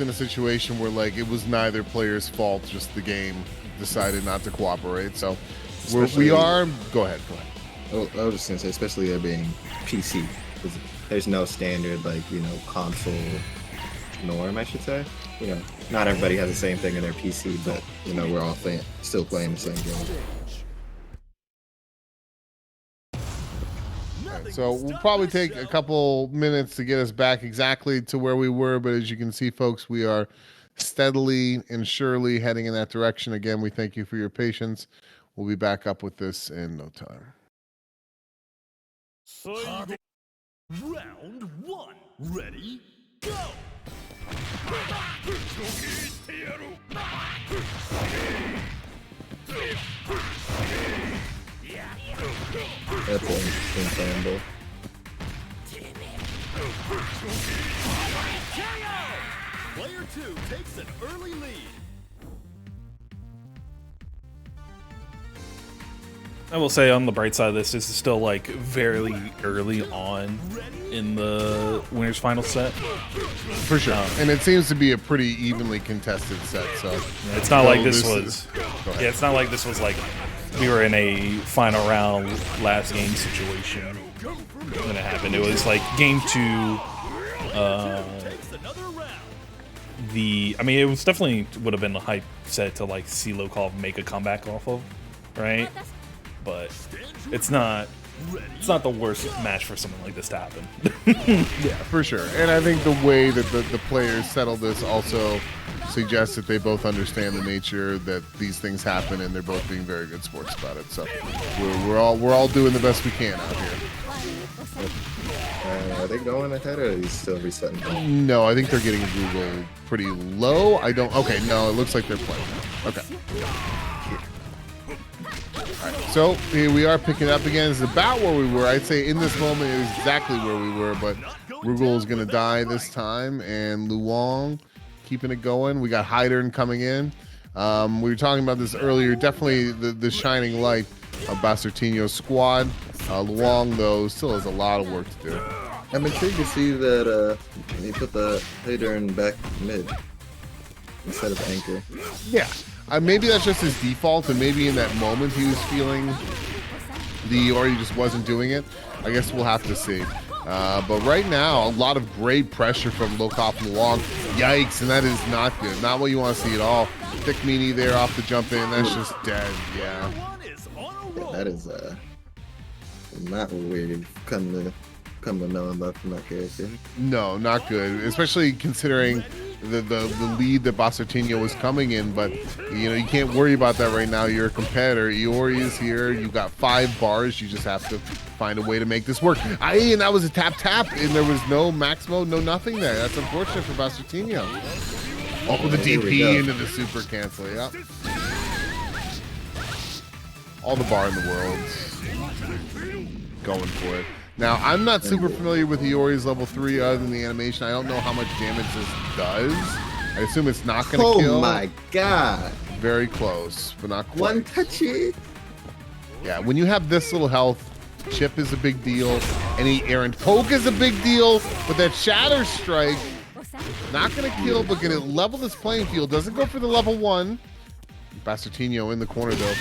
in a situation where like it was neither player's fault, just the game decided not to cooperate. So we are. Go ahead. I was just gonna say, especially there being PC, because there's no standard like console norm, I should say. Not everybody has the same thing in their PC, but we're all still playing the same game. So we'll probably take a couple minutes to get us back exactly to where we were, but as you can see, folks, we are steadily and surely heading in that direction. Again, we thank you for your patience. We'll be back up with this in no time. Round 1. Ready, go! That's incredible. Player 2 takes an early lead. I will say on the bright side of this is still like very early on in the winners final set. For sure. And it seems to be a pretty evenly contested set. So it's not like this was. Yeah, it's not like this was like we were in a final round last game situation when it happened. It was like game 2. I mean, it was definitely would have been a hype set to like see Lokof make a comeback off of, right? But it's not the worst match for something like this to happen. Yeah, for sure. And I think the way that the players settle this also suggests that they both understand the nature that these things happen, and they're both being very good sports about it. So we're all doing the best we can out here. Are they going ahead, or are they still resetting? No, I think they're getting Google pretty low. Okay, no, it looks like they're playing now. Okay. Alright, so here we are picking up again. It's about where we were. I'd say in this moment it is exactly where we were, but Rugal is going to die this time, and Luong keeping it going. We got Hydern coming in. We were talking about this earlier. Definitely the shining light of Basurtino's squad. Luong, though, still has a lot of work to do. I'm intrigued to see that they put the Hydern back mid instead of anchor. Yeah. Maybe that's just his default, and maybe in that moment he was feeling or he just wasn't doing it. I guess we'll have to see. But right now, a lot of great pressure from Lokof and Luong. Yikes, and that is not good. Not what you want to see at all. Thick meanie there off the jump in. That's just dead, yeah. That is not what we've come to know about from that character. No, not good, especially considering the lead that Basurtino was coming in. But you can't worry about that right now. You're a competitor. Iori is here. You got 5 bars. You just have to find a way to make this work. And that was a tap, and there was no max mode, no nothing there. That's unfortunate for Basurtino. Oh, the DP into the super cancel. Yep. All the bar in the world. Going for it. Now, I'm not super familiar with Iori's level 3 other than the animation. I don't know how much damage this does. I assume it's not going to kill. Oh my god. Very close, but not quite. One touchy. Yeah, when you have this little health, chip is a big deal. Any errant poke is a big deal. But that shatter strike, not going to kill, but going to level this playing field. Doesn't go for the level 1. Basurtino in the corner, though.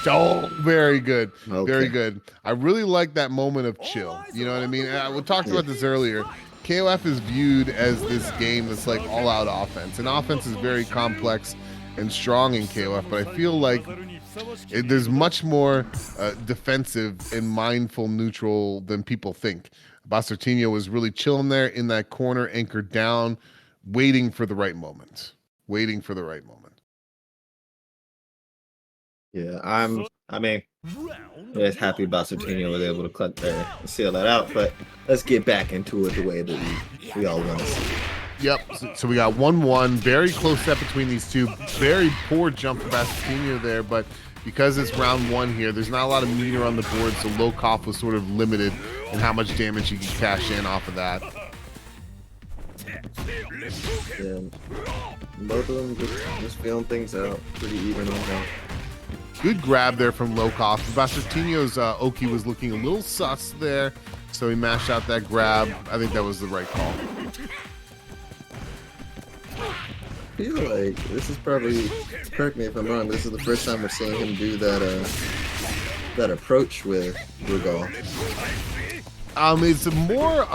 Oh, very good. Okay. Very good. I really like that moment of chill. You know what I mean? We talked about this earlier. KOF is viewed as this game that's like all-out offense. And offense is very complex and strong in KOF, but I feel like there's much more defensive and mindful neutral than people think. Basurtino was really chilling there in that corner, anchored down, waiting for the right moment. Waiting for the right moment. Yeah, I'm just happy Basurtino was able to cut there and seal that out, but let's get back into it the way that we all want to see. Yep, so we got 1-1, very close set between these two. Very poor jump from Basurtino there, but because it's round 1 here, there's not a lot of meter on the board, so Lokof was sort of limited in how much damage he could cash in off of that. Yeah, both of them just feeling things out pretty even on that. Good grab there from Lokof. Basurtino's Oki was looking a little sus there, so he mashed out that grab. I think that was the right call. feel like this is probably, correct me if I'm wrong, this is the first time we're seeing him do that approach with Rugal. It's a more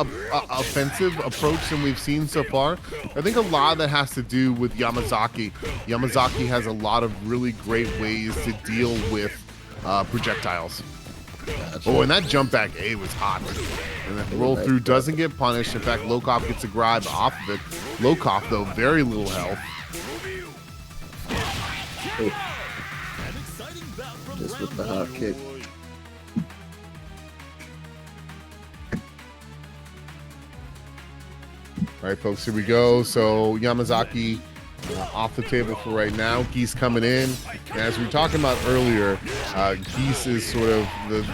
offensive approach than we've seen so far. I think a lot of that has to do with Yamazaki. Yamazaki has a lot of really great ways to deal with projectiles. Gotcha. Oh, and that jump back A was hot. And that roll through doesn't get punished. In fact, Lokof gets a grab off of it. Lokof, though, very little health. Oh. Just with the hot kick. All right, folks, here we go. So Yamazaki off the table for right now. Geese coming in. And as we were talking about earlier, Geese is sort of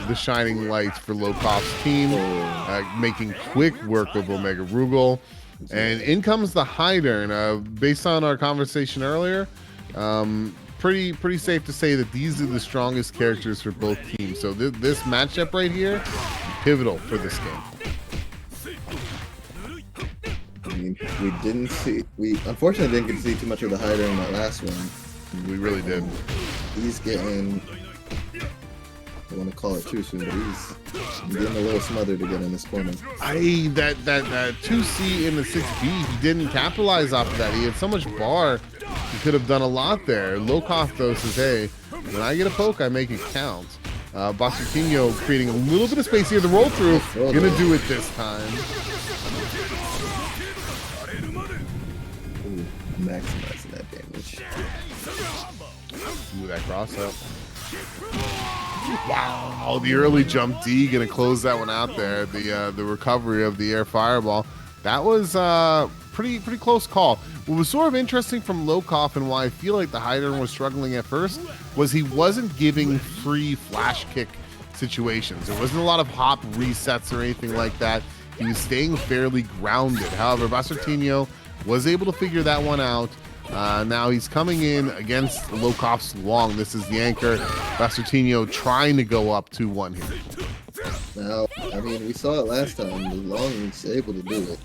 the shining light for Lokof's team, making quick work of Omega Rugal. And in comes the Hider. Based on our conversation earlier, pretty safe to say that these are the strongest characters for both teams. So this matchup right here, pivotal for this game. We unfortunately didn't get to see too much of the Hider in that last one. We really did. He's getting, I want to call it too soon, but he's getting a little smothered again in this corner. That 2C in the 6B, he didn't capitalize off of that. He had so much bar, he could have done a lot there. Lokof though says, hey, when I get a poke, I make it count. Basartino creating a little bit of space here. The roll through, gonna do it this time. Maximizing that damage. Move that cross up. Wow, the early jump D gonna close that one out there. The recovery of the air fireball. That was pretty close call. What was sort of interesting from Lokof and why I feel like the Hider was struggling at first was he wasn't giving free flash kick situations. There wasn't a lot of hop resets or anything like that. He was staying fairly grounded. However, Basartino was able to figure that one out. Now he's coming in against Lokof's long. This is the anchor. Basartino trying to go up 2-1 here. Now, I mean, we saw it last time. The long was able to do it.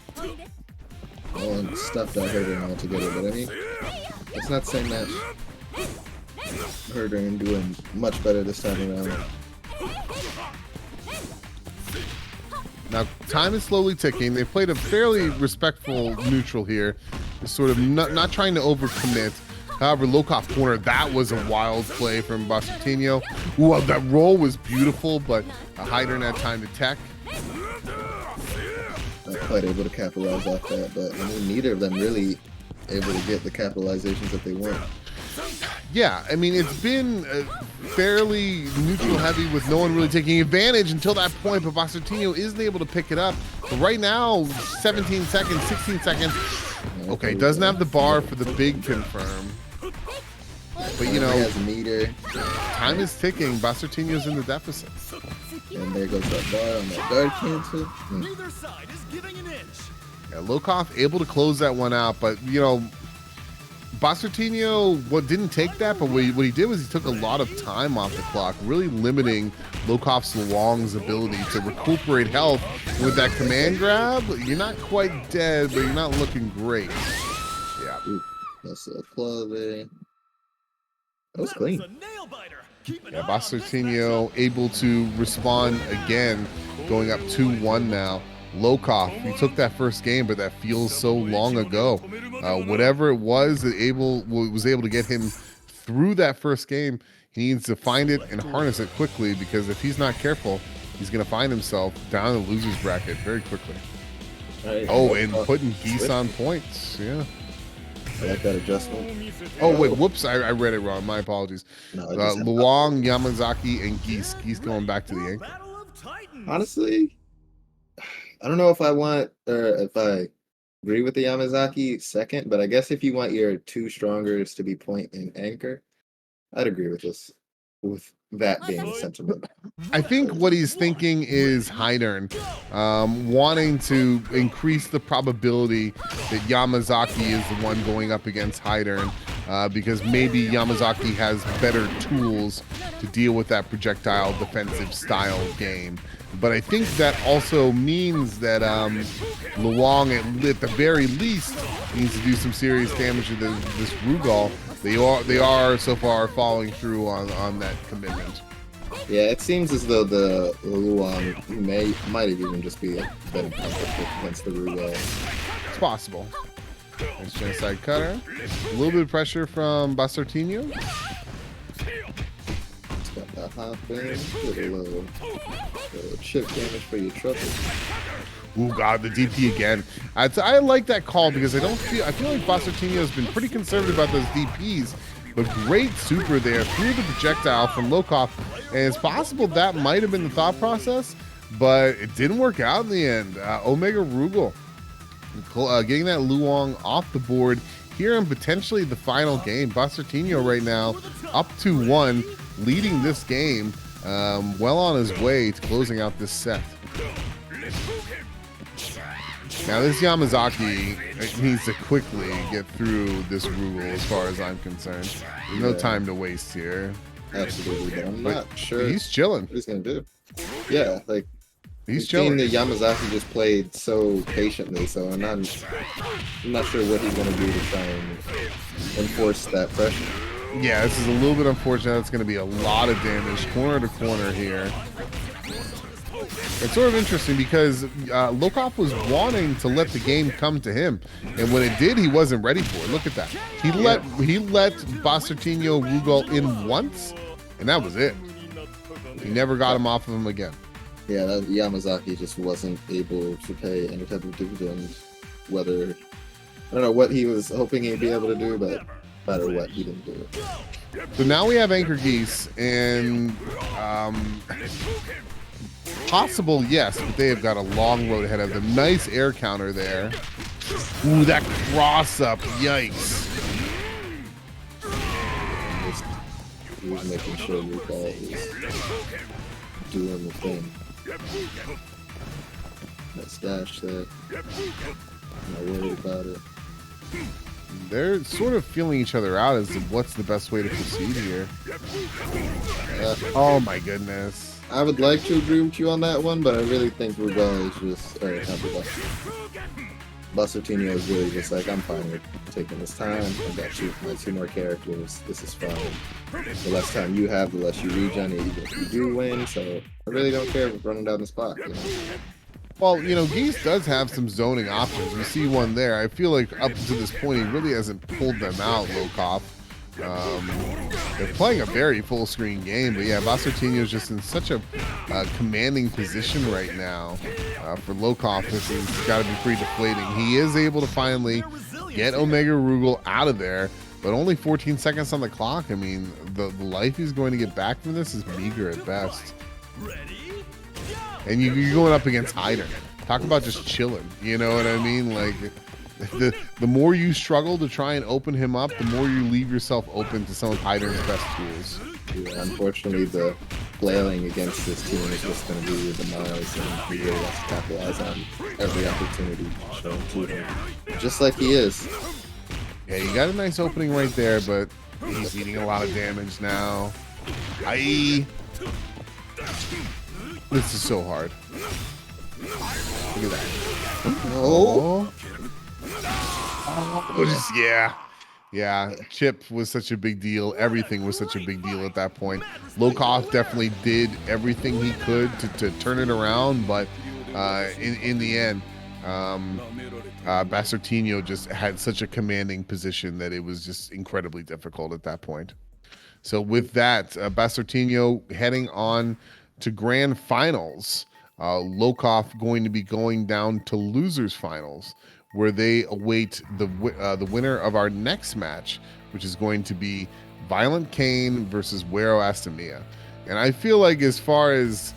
Long stuffed out Herder altogether, but I mean, it's not the same match. Herder doing much better this time around. Now, time is slowly ticking. They played a fairly respectful neutral here, sort of not trying to overcommit. However, Lokof corner, that was a wild play from Basartino. Well, that roll was beautiful, but a Hider had time to tech. Not quite able to capitalize off that, but I mean, neither of them really able to get the capitalizations that they want. Yeah, I mean, it's been fairly neutral heavy with no one really taking advantage until that point, but Basartino isn't able to pick it up. But right now, 17 seconds, 16 seconds. Okay, doesn't have the bar for the big confirm. But, you know, time is ticking. Basartino's in the deficit. And there goes that bar on that guard cancel. Neither side is giving an inch. Yeah, Lokof able to close that one out, but, you know, Basartino didn't take that, but what he did was he took a lot of time off the clock, really limiting Lokof's Long's ability to recuperate health. With that command grab, you're not quite dead, but you're not looking great. Yeah. Ooh, that's a claw there. That was clean. Yeah, Basartino able to respond again, going up 2-1 now. Lokof, he took that first game, but that feels so long ago. Whatever it was that was able to get him through that first game, he needs to find it and harness it quickly, because if he's not careful, he's going to find himself down in the loser's bracket very quickly. Oh, and putting Geese on points. Yeah. I like that adjustment. Oh, wait, whoops, I read it wrong. My apologies. No, Luong, Yamazaki, and Geese. Geese going back to the anchor. Honestly, I don't know if I want, or if I agree with the Yamazaki second, but I guess if you want your two strongers to be point and anchor, I'd agree with this, with that being the sentiment. I think what he's thinking is Hider, wanting to increase the probability that Yamazaki is the one going up against Hider. because maybe Yamazaki has better tools to deal with that projectile defensive style game. But I think that also means that Luong, at the very least, needs to do some serious damage to this Rugal. They are so far following through on that commitment. Yeah, it seems as though the Luong might even just be a better counter against the Rugal. It's possible. Nice genocide cutter. A little bit of pressure from Basartinho. It's got that hop in. Get a little chip damage for your trouble. Ooh, God, the DP again. I like that call because I feel like Basartinho has been pretty conservative about those DPs, but great super there through the projectile from Lokof, and it's possible that might have been the thought process, but it didn't work out in the end. Omega Rugal getting that Luong off the board here in potentially the final game. Basartinho right now up 2-1, leading this game, well on his way to closing out this set. Now this Yamazaki needs to quickly get through this Rugal as far as I'm concerned. There's no time to waste here. Absolutely, but I'm not sure he's chilling. what he's going to do. Yeah, like, He's chilling. The Yamazaki just played so patiently, so I'm not sure what he's going to do to try and enforce that pressure. Yeah, this is a little bit unfortunate. It's going to be a lot of damage corner to corner here. It's sort of interesting because Lokof was wanting to let the game come to him, and when it did, he wasn't ready for it. Look at that. He let Basartinho Rugal in once, and that was it. He never got him off of him again. Yeah, that Yamazaki just wasn't able to pay any type of dividend. Whether I don't know what he was hoping he'd be able to do, but no matter what, he didn't do it. So now we have Anchor Geese, and possible, yes, but they have got a long road ahead of them. Nice air counter there. Ooh, that cross up, yikes. He was making sure Rugal was doing the thing. Nice dash there. Not worried about it. They're sort of feeling each other out as to what's the best way to proceed here. Oh my goodness. I would like to agree with you on that one, but I really think Rugal is just, or not Rugal. Basartinho is really just like, I'm fine with taking this time. I've got my two more characters. This is fine. The less time you have, the less you regen, even if you do win. So I really don't care with running down the spot. You know? Well, you know, Geese does have some zoning options. We see one there. I feel like up to this point, he really hasn't pulled them out, Lokof. They're playing a very full screen game, but yeah, Basartinho is just in such a commanding position right now. For Lokof, this has got to be pretty deflating. He is able to finally get Omega Rugal out of there, but only 14 seconds on the clock. I mean, the life he's going to get back from this is meager at best. And you're going up against Hyder. Talk about just chilling. You know what I mean? Like, the more you struggle to try and open him up, the more you leave yourself open to some of Hyder's best tools. Yeah, unfortunately, the flailing against this team is just going to be with the Miles, and he really wants to capitalize on every opportunity shown to him. Just like he is. Yeah, you got a nice opening right there, but he's eating a lot of damage now. Aye. This is so hard. Look at that. Oh. Yeah. Yeah, Chip was such a big deal. Everything was such a big deal at that point. Lokof definitely did everything he could to turn it around, but in the end, Basartinho just had such a commanding position that it was just incredibly difficult at that point. So with that, Basartinho heading on to grand finals. Lokof going to be going down to losers finals, where they await the winner of our next match, which is going to be ViolentKain versus Wero Asamiya. And I feel like, as far as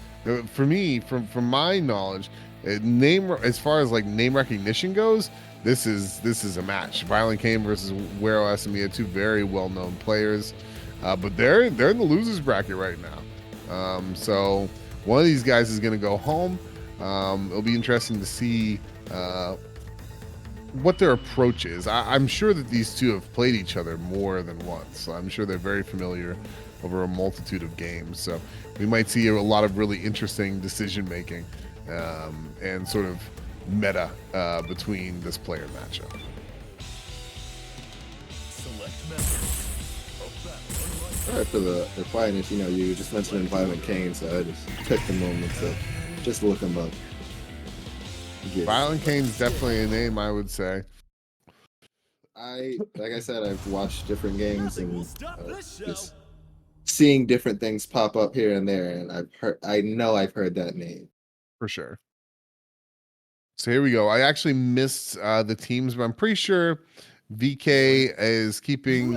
for me, from my knowledge, as far as like name recognition goes, this is a match. ViolentKain versus Wero Asamiya, two very well-known players, but they're in the losers bracket right now. So one of these guys is going to go home. It'll be interesting to see what their approach is. I'm sure that these two have played each other more than once. So I'm sure they're very familiar over a multitude of games. So we might see a lot of really interesting decision making and sort of meta between this player matchup. All right, for the finest, you know, you just mentioned ViolentKain, so I just took the moment to just look him up. ViolentKain's definitely a name, I would say. Like I said, I've watched different games and just seeing different things pop up here and there, and I know I've heard that name. For sure. So here we go. I actually missed the teams, but I'm pretty sure VK is keeping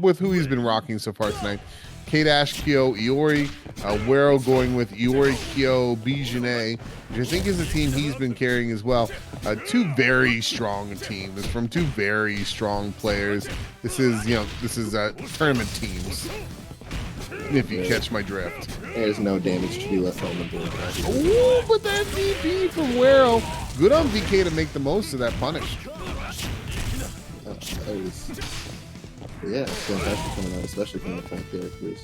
with who he's been rocking so far tonight. K-Dash, Kyo, Iori, Wero going with Iori, Kyo, Bijane, which I think is a team he's been carrying as well. Two very strong teams from two very strong players. This is, tournament teams, if you catch my drift. There's no damage to be left on the board. Ooh, but that DP from Wero. Good on VK to make the most of that punish. Yeah, it's fantastic coming out, especially from the front characters.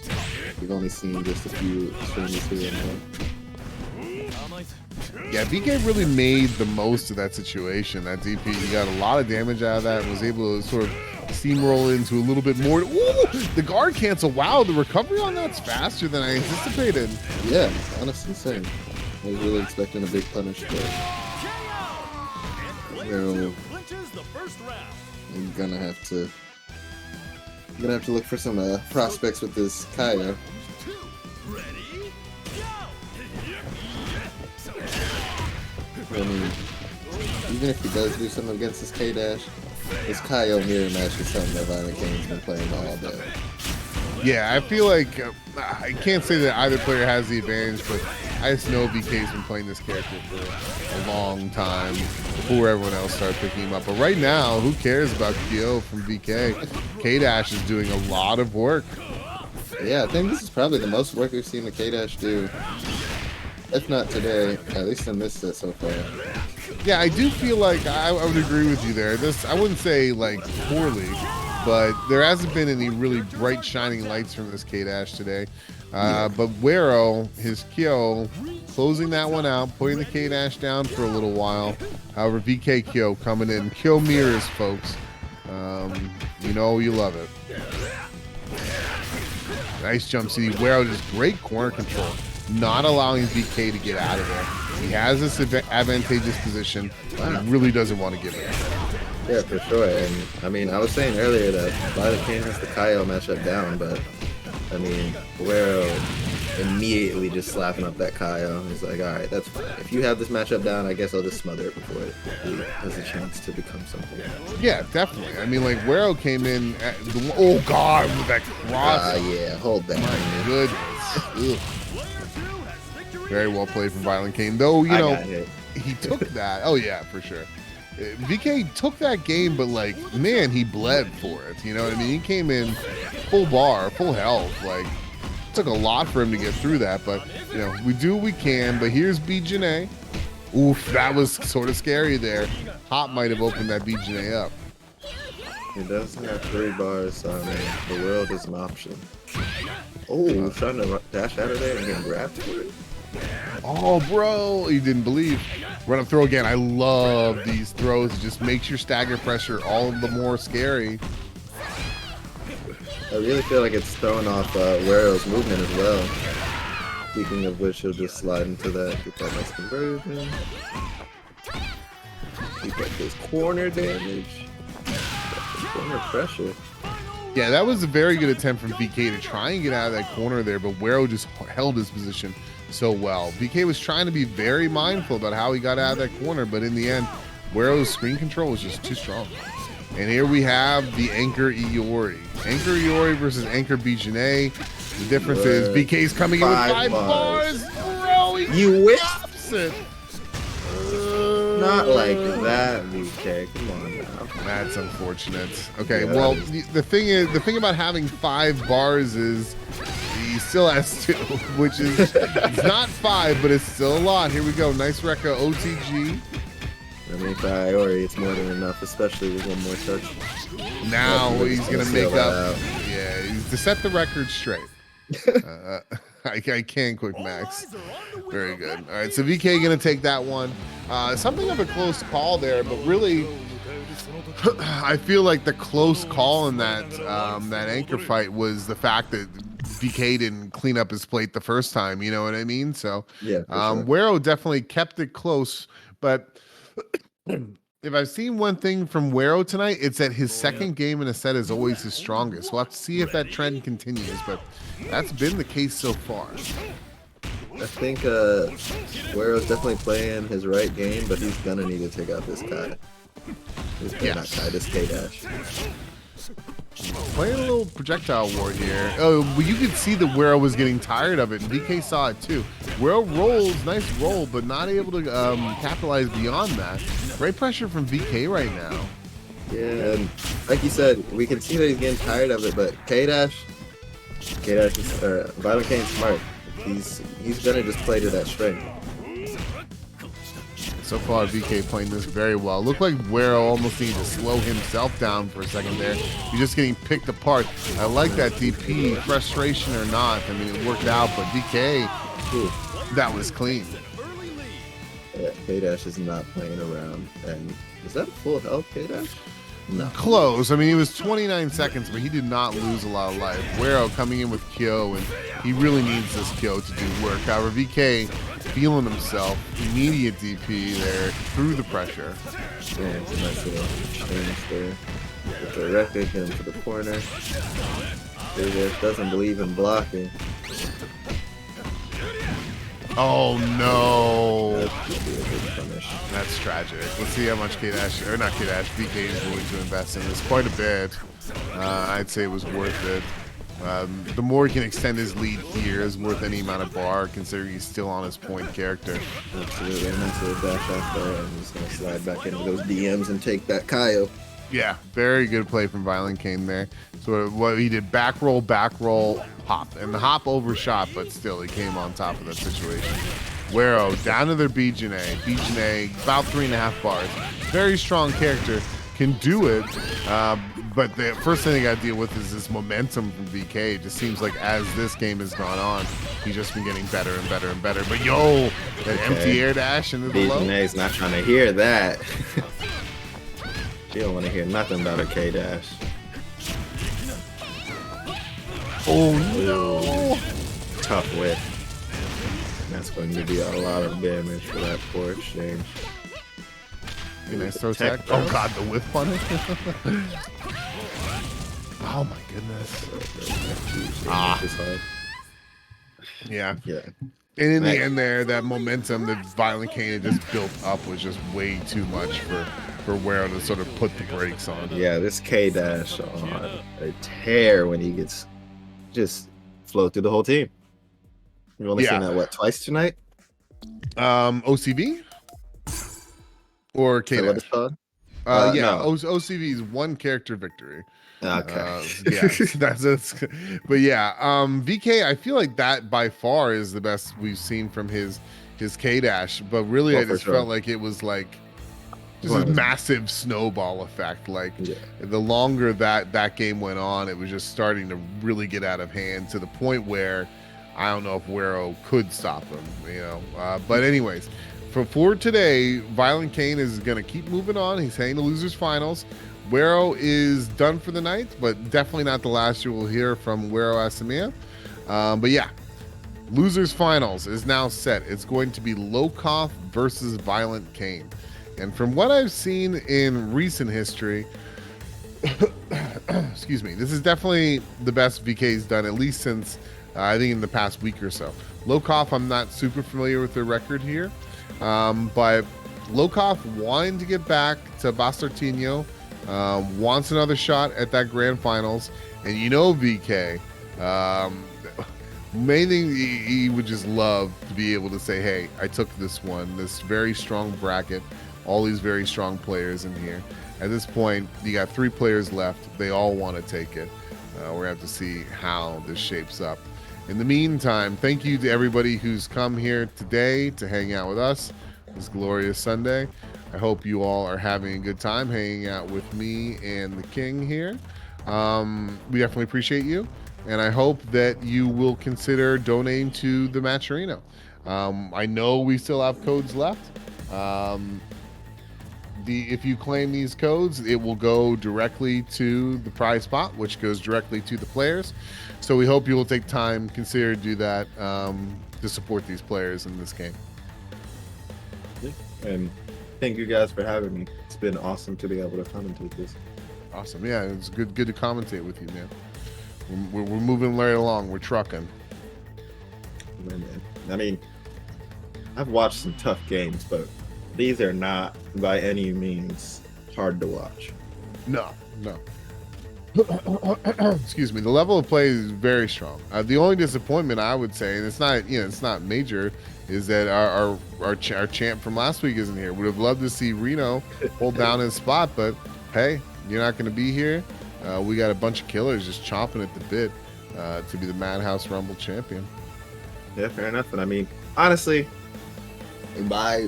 We've only seen just a few streamers here and there. Yeah, VK really made the most of that situation. That DP, he got a lot of damage out of that and was able to sort of steamroll into a little bit more. Ooh, the guard cancel. Wow, the recovery on that's faster than I anticipated. Yeah, honestly insane. I was really expecting a big punish, but I'm gonna have to look for some prospects with this Kaya. I mean, even if he does do something against this K-Dash, this Kyo mirror match is something that ViolentKain's been playing all day. Yeah, I feel like I can't say that either player has the advantage, but I just know VK's been playing this character for a long time before everyone else started picking him up. But right now, who cares about Kyo from VK? K-Dash is doing a lot of work. Yeah, I think this is probably the most work we've seen the K-Dash do. If not today, at least in this set so far. Yeah, I do feel like I would agree with you there. I wouldn't say like poorly, but there hasn't been any really bright shining lights from this K-Dash today. But Wero, his Kyo, closing that one out, putting the K-Dash down for a little while. However, VK Kyo coming in. Kyo mirrors, folks. You know you love it. Nice jump CD. Wero just great corner control, not allowing VK to get out of there. He has this advantageous position, and he really doesn't want to give it. Yeah, for sure. And I mean, I was saying earlier that ViolentKain has the Kyo matchup down, but I mean, Wero immediately just slapping up that Kyo. He's like, all right, that's fine. If you have this matchup down, I guess I'll just smother it before it has a chance to become something. Yeah, definitely. I mean, like, Wero came in at oh God, with that cross. Yeah, hold that. My goodness. Very well played from ViolentKain, though, you know, he took that. Oh, yeah, for sure. VK took that game, but, like, man, he bled for it. You know what I mean? He came in full bar, full health. Like, it took a lot for him to get through that, but, you know, we do what we can. But here's Bijane. Oof, that was sort of scary there. Hop might have opened that Bijane up. He does have 3 bars, so I mean, the world is an option. Oh, trying to dash out of there and get grabbed for it. Oh, bro, you didn't believe. Run up throw again. I love these throws. It just makes your stagger pressure all the more scary. I really feel like it's throwing off Wero's movement as well. Speaking of which, he'll just slide into that, get that nice conversion. Keep up his corner damage. Corner pressure. Yeah, that was a very good attempt from VK to try and get out of that corner there, but Wero just held his position so well. VK was trying to be very mindful about how he got out of that corner, but in the end, Wero's screen control was just too strong. And here we have the Anchor Iori. Anchor Iori versus Anchor Bijane. The difference is VK's coming in with 5 bars. Bro, You wish it. Not like that, VK. Come on now. That's unfortunate. Okay, well, the thing about having 5 bars is he still has 2, which is it's not 5, but it's still a lot. Here we go. Nice Rekka OTG. I mean, priority, it's more than enough, especially with one more touch. Now Yeah, he's gonna seal make that up. out. Yeah, he's to set the record straight. I can quick max. Very good. All right, so VK gonna take that one. Something of a close call there, but really, I feel like the close call in that that anchor fight was the fact that VK didn't clean up his plate the first time. You know what I mean? So Yeah, for sure. Wero definitely kept it close, but if I've seen one thing from Wero tonight, it's that his second game in a set is always his strongest. We'll have to see if that trend continues, but that's been the case so far. I think Wero's definitely playing his right game, but he's gonna need to take out this Kai. Not Kai, this K-Dash. Playing a little projectile war here. Oh, well, you could see that Wero was getting tired of it, and VK saw it too. Wero rolls, nice roll, but not able to capitalize beyond that. Great pressure from VK right now. Yeah, and like you said, we can see that he's getting tired of it, but K-Dash is ViolentKain's smart. He's gonna just play to that strength. So far, VK playing this very well. Looked like Wero almost needed to slow himself down for a second there. He's just getting picked apart. I like that DP, frustration or not. I mean, it worked out, but VK, that was clean. Yeah, K-Dash is not playing around. And is that full health, K-Dash? No. Close. I mean, he was 29 seconds, but he did not lose a lot of life. Wero coming in with Kyo, and he really needs this Kyo to do work. However, VK feeling himself, immediate DP there through the pressure. Yeah, it's a nice little change there. With the directed him to the corner. K-Dash doesn't believe in blocking. Oh no. That would be a big punish. That's tragic. Let's see how much K-Dash, or not K-Dash, VK is willing to invest in this. Quite a bit. I'd say it was worth it. The more he can extend his lead here is worth any amount of bar, considering he's still on his point character. Absolutely. A nice little dash off there. I'm just going to slide back into those DMs and take that Kaio. Yeah, very good play from ViolentKain there. So what he did, back roll, hop. And the hop overshot, but still he came on top of that situation. Wero down to their Bijane. Bijane about 3.5 bars. Very strong character. Can do it. But the first thing they got to deal with is this momentum from VK. It just seems like as this game has gone on, he's just been getting better and better and better. But yo, that empty air dash into the low. Bijane's not trying to hear that. She don't want to hear nothing about a K-Dash. Oh no! Tough whip. That's going to be a lot of damage for that poor exchange. Nice throw tech. Oh god, the whiff punish. Oh my goodness. Yeah. Yeah. And in the end there, that momentum that ViolentKain had just built up was just way too much for Wero to sort of put the brakes on. Yeah, this K-Dash on a tear when he gets just flow through the whole team. You've only seen that, what, twice tonight? OCV? Or K-Dash? No. OCV is one character victory. Okay. Yeah, that's but yeah, VK, I feel like that by far is the best we've seen from his K-Dash, but really I just felt like it was like just a massive snowball effect. Like the longer that game went on, it was just starting to really get out of hand to the point where I don't know if Wero could stop him, you know. But anyways, for today, ViolentKain is going to keep moving on. He's heading to losers finals. Wero is done for the night, but definitely not the last you will hear from Wero Asamiya. But yeah, losers finals is now set. It's going to be Lokof versus ViolentKain. And from what I've seen in recent history, excuse me, this is definitely the best VK's done, at least since I think in the past week or so. Lokof, I'm not super familiar with their record here, but Lokof wanting to get back to Bastartino, wants another shot at that grand finals, and you know VK, main thing he would just love to be able to say, hey, I took this one, this very strong bracket, all these very strong players in here. At this point, you got 3 players left. They all want to take it. We're going to have to see how this shapes up. In the meantime, thank you to everybody who's come here today to hang out with us this glorious Sunday. I hope you all are having a good time hanging out with me and the king here. We definitely appreciate you, and I hope that you will consider donating to the Matcherino. I know we still have codes left. If you claim these codes, it will go directly to the prize pot, which goes directly to the players. So we hope you will take time, consider to do that to support these players in this game. And thank you guys for having me. It's been awesome to be able to commentate this. Awesome. Yeah, it's good to commentate with you, man. We're moving right along. We're trucking. Man. I mean, I've watched some tough games, but these are not by any means hard to watch. No. Excuse me. The level of play is very strong. The only disappointment I would say, and it's not major, is that our champ from last week isn't here. Would have loved to see Reno hold down his spot, but hey, you're not going to be here. We got a bunch of killers just chomping at the bit to be the Madhouse Rumble champion. Yeah, fair enough. And I mean, honestly, by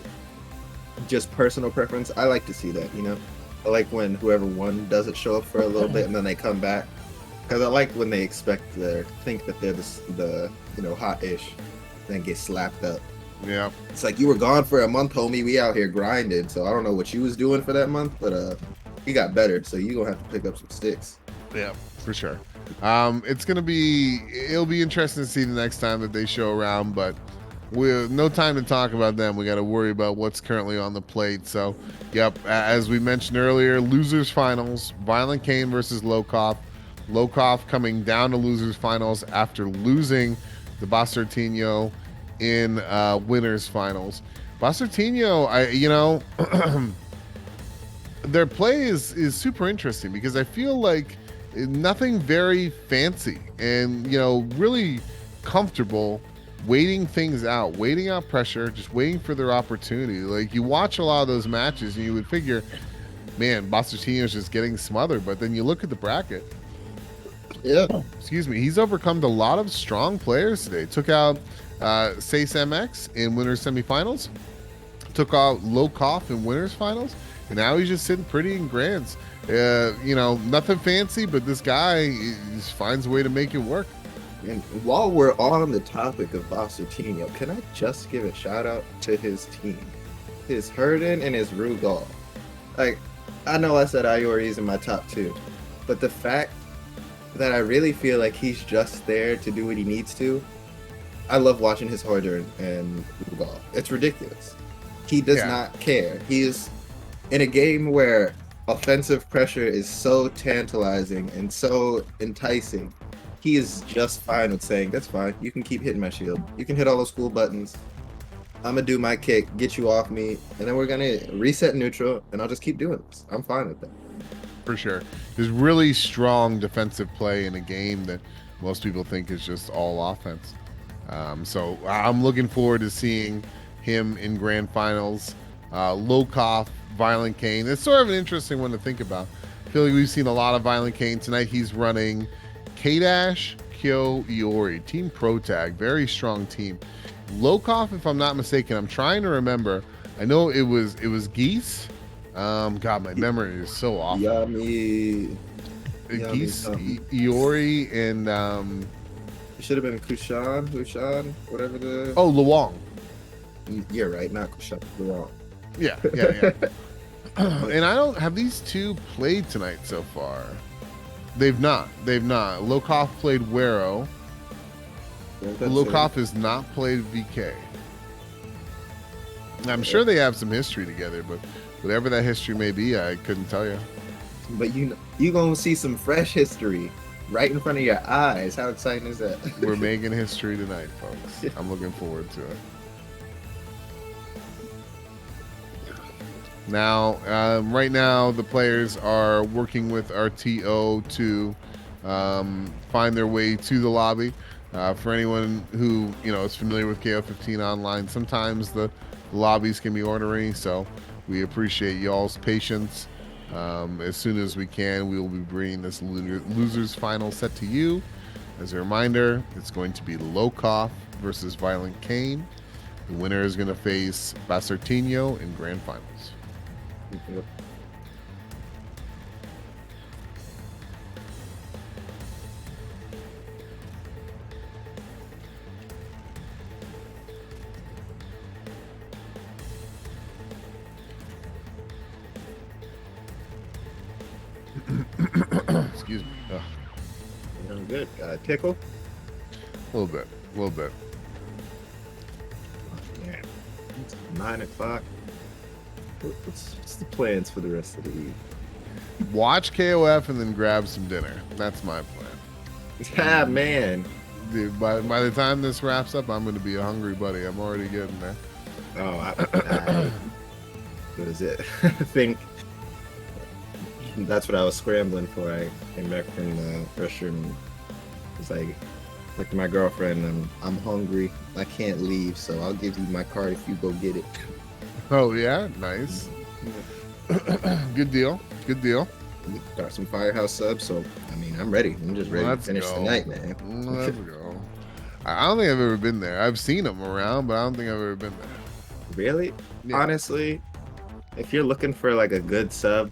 just personal preference, I like to see that, you know? I like when whoever won doesn't show up for a little bit and then they come back. Because I like when they think that they're the hot-ish, then get slapped up. Yeah. It's like, you were gone for a month, homie. We out here grinding. So I don't know what you was doing for that month, but you got better. So you gonna have to pick up some sticks. Yeah, for sure. It'll be interesting to see the next time that they show around, but we're no time to talk about them. We got to worry about what's currently on the plate. So, yep, as we mentioned earlier, losers finals, ViolentKain versus Lokof. Lokof coming down to losers finals after losing the Bastartinho in winners finals. Bastartinho, their play is super interesting because I feel like nothing very fancy and really comfortable waiting things out, waiting out pressure, just waiting for their opportunity. Like, you watch a lot of those matches and you would figure, man, Bastartinho's just getting smothered, but then you look at the bracket. Yeah. Excuse me. He's overcome a lot of strong players today. Took out Sace MX in winners semifinals. Took out Lokof in winners finals. And now he's just sitting pretty in grands. Nothing fancy, but this guy just finds a way to make it work. And while we're on the topic of Bastartinho, can I just give a shout out to his team? His Herden and his Rugal. Like, I know I said Iori's in my top 2, but the fact that I really feel like he's just there to do what he needs to, I love watching his Herden and Rugal. It's ridiculous. He does not care. He is in a game where offensive pressure is so tantalizing and so enticing. He is just fine with saying, that's fine, you can keep hitting my shield. You can hit all those cool buttons. I'm gonna do my kick, get you off me, and then we're gonna reset neutral, and I'll just keep doing this. I'm fine with that. For sure. There's really strong defensive play in a game that most people think is just all offense. So I'm looking forward to seeing him in grand finals. Lokof, ViolentKain. It's sort of an interesting one to think about. I feel like we've seen a lot of ViolentKain. Tonight he's running K-Dash, Kyo, Iori. Team Pro Tag. Very strong team. Lokof, if I'm not mistaken, I'm trying to remember. I know it was Geese. God, my memory is so off. Yummy. Geese, Iori, and it should have been Kushan, whatever the. Oh, Luong. You're right, not Kushan, Luong. Yeah. And I don't have these two played tonight so far. They've not. Lokof played Wero. Lokof has not played VK. I'm sure they have some history together, but whatever that history may be, I couldn't tell you. But you gonna see some fresh history right in front of your eyes. How exciting is that? We're making history tonight, folks. I'm looking forward to it. Now, right now, the players are working with our TO to find their way to the lobby. For anyone who is familiar with KO15 online, sometimes the lobbies can be ornery, so we appreciate y'all's patience. As soon as we can, we will be bringing this losers final set to you. As a reminder, it's going to be Lokof versus ViolentKain. The winner is going to face Bastartinho in grand finals. Yep. Excuse me. Ugh. Doing good. Got a tickle? A little bit. A little bit. Yeah. It's 9 o'clock. What's the plans for the rest of the week? Watch KOF and then grab some dinner. That's my plan. Yeah, man. Dude, by the time this wraps up, I'm going to be a hungry buddy. I'm already getting there. Oh, what is it? I think that's what I was scrambling for. I came back from the restroom and was like, looked at my girlfriend and I'm hungry. I can't leave, so I'll give you my card if you go get it. Oh, yeah? Nice. Good deal. Good deal. Got some Firehouse subs, so I mean, I'm ready. I'm just ready to Let's finish go. the night, man. Let's go. I don't think I've ever been there. I've seen them around, but I don't think I've ever been there. Really? Yeah. Honestly, if you're looking for like a good sub,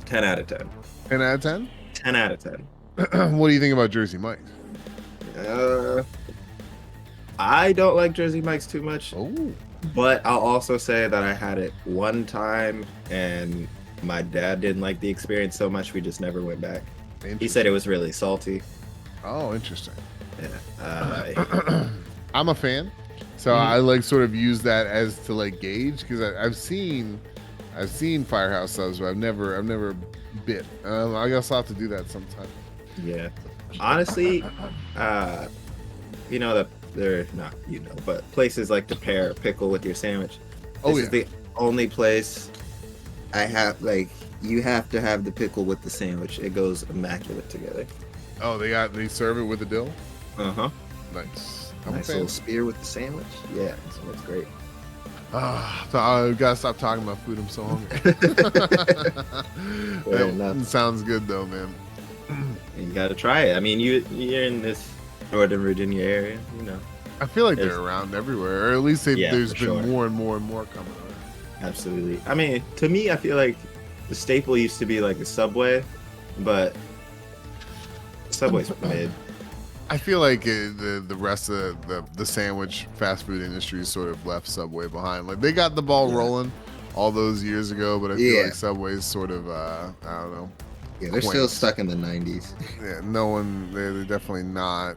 10 out of 10. 10 out of 10? 10 out of 10. What do you think about Jersey Mike's? I don't like Jersey Mike's too much, Oh. but I'll also say that I had it one time and my dad didn't like the experience so much we just never went back. He said it was really salty. Oh, interesting. Yeah. I'm a fan, so I like sort of use that as to like gauge because I've seen Firehouse subs, but I've never bit. I guess I'll have to do that sometime. Yeah. Honestly, you know that they're not, but places like to pair pickle with your sandwich. This is the only place I have, like, you have to have the pickle with the sandwich. It goes immaculate together. Oh, they serve it with a dill? Uh-huh. Nice. I'm Nice a fan. little spear with the sandwich. Yeah, so that's great. I gotta stop talking about food. I'm so hungry. Fair enough. Sounds good though, man. You gotta try it. I mean, you're in this Northern Virginia area, I feel like they're around everywhere, or at least there's been sure. more and more and more coming around. Absolutely. I mean, to me, I feel like the staple used to be like the Subway, but Subway's mid. I feel like the rest of the sandwich fast food industry sort of left Subway behind. Like they got the ball rolling all those years ago, but I feel like Subway's sort of I don't know. Yeah, they're still stuck in the 90s. Yeah, they're definitely not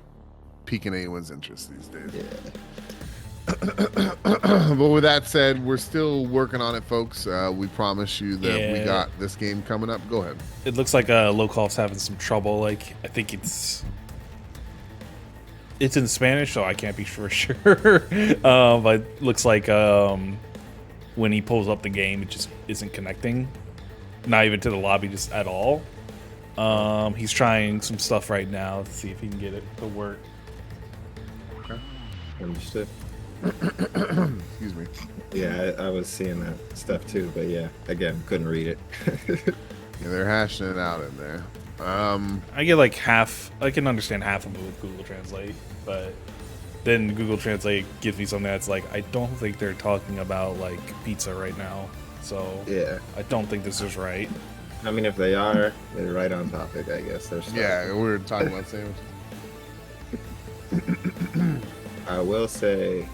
piquing anyone's interest these days. Yeah. But with that said, we're still working on it, folks. We promise you that we got this game coming up. Go ahead. It looks like Lokof's having some trouble. Like, I think it's in Spanish, so I can't be for sure. But it looks like when he pulls up the game, it just isn't connecting. Not even to the lobby, just at all. He's trying some stuff right now to see if he can get it to work. Okay. Understood. Excuse me. Yeah, I was seeing that stuff too, but yeah, again, couldn't read it. Yeah, they're hashing it out in there. I get like half. I can understand half of it with Google Translate, but then Google Translate gives me something that's like, I don't think they're talking about like pizza right now. So Yeah. I don't think this is right. I mean, if they are, they're right on topic, I guess. Yeah, we're talking about sandwiches. I will say,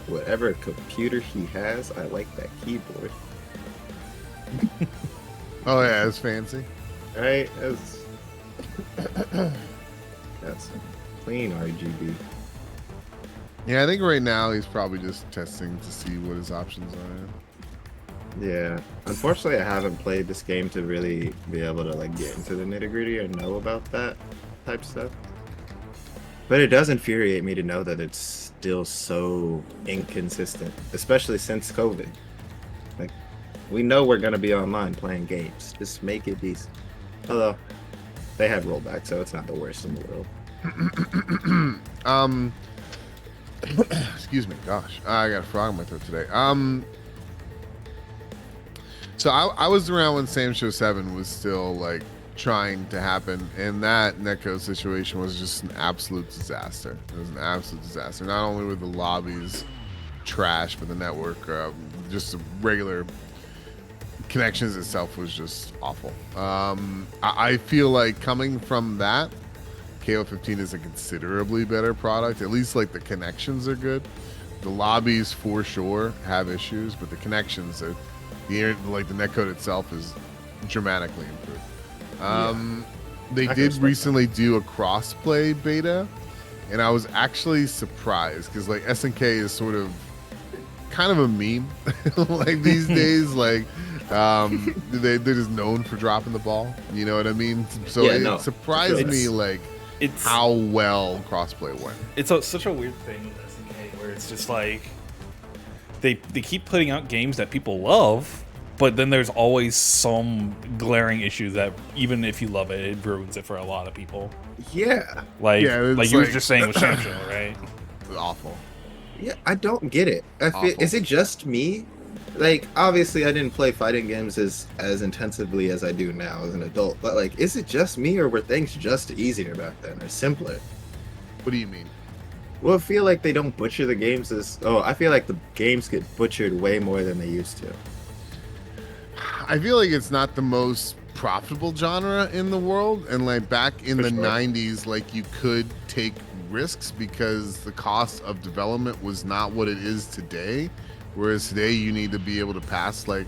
whatever computer he has, I like that keyboard. Oh yeah, it's fancy. Right? That's clean RGB. Yeah, I think right now he's probably just testing to see what his options are. Yeah. Unfortunately, I haven't played this game to really be able to like get into the nitty-gritty or know about that type stuff. But it does infuriate me to know that it's still so inconsistent, especially since COVID. Like, we know we're gonna be online playing games. Just make it decent. Although they have rollback, so it's not the worst in the world. Excuse me, gosh, I got a frog in my throat today. So I was around when Sam Show 7 was still like trying to happen, and that netcode situation was just an absolute disaster. It was an absolute disaster. Not only were the lobbies trash, but the network just a regular Connections itself was just awful. I feel like coming from that, KO 15 is a considerably better product. At least like the connections are good. The lobbies for sure have issues, but the connections are the netcode itself is dramatically improved. They did recently do a crossplay beta, and I was actually surprised because like SNK is sort of kind of a meme like these days. Like they're just known for dropping the ball. You know what I mean? So it surprised me like how well crossplay went. It's such a weird thing with SNK where it's just like they keep putting out games that people love, but then there's always some glaring issue that even if you love it, it ruins it for a lot of people. Yeah. Like you were just saying with Shamsho, right? Awful. Yeah, I don't get it. Is it just me? Like, obviously, I didn't play fighting games as intensively as I do now as an adult. But like, is it just me, or were things just easier back then, or simpler? What do you mean? Well, I feel like they don't butcher the games as. Oh, I feel like the games get butchered way more than they used to. I feel like it's not the most profitable genre in the world, and like back in the 90s, like you could take risks because the cost of development was not what it is today, whereas today you need to be able to pass like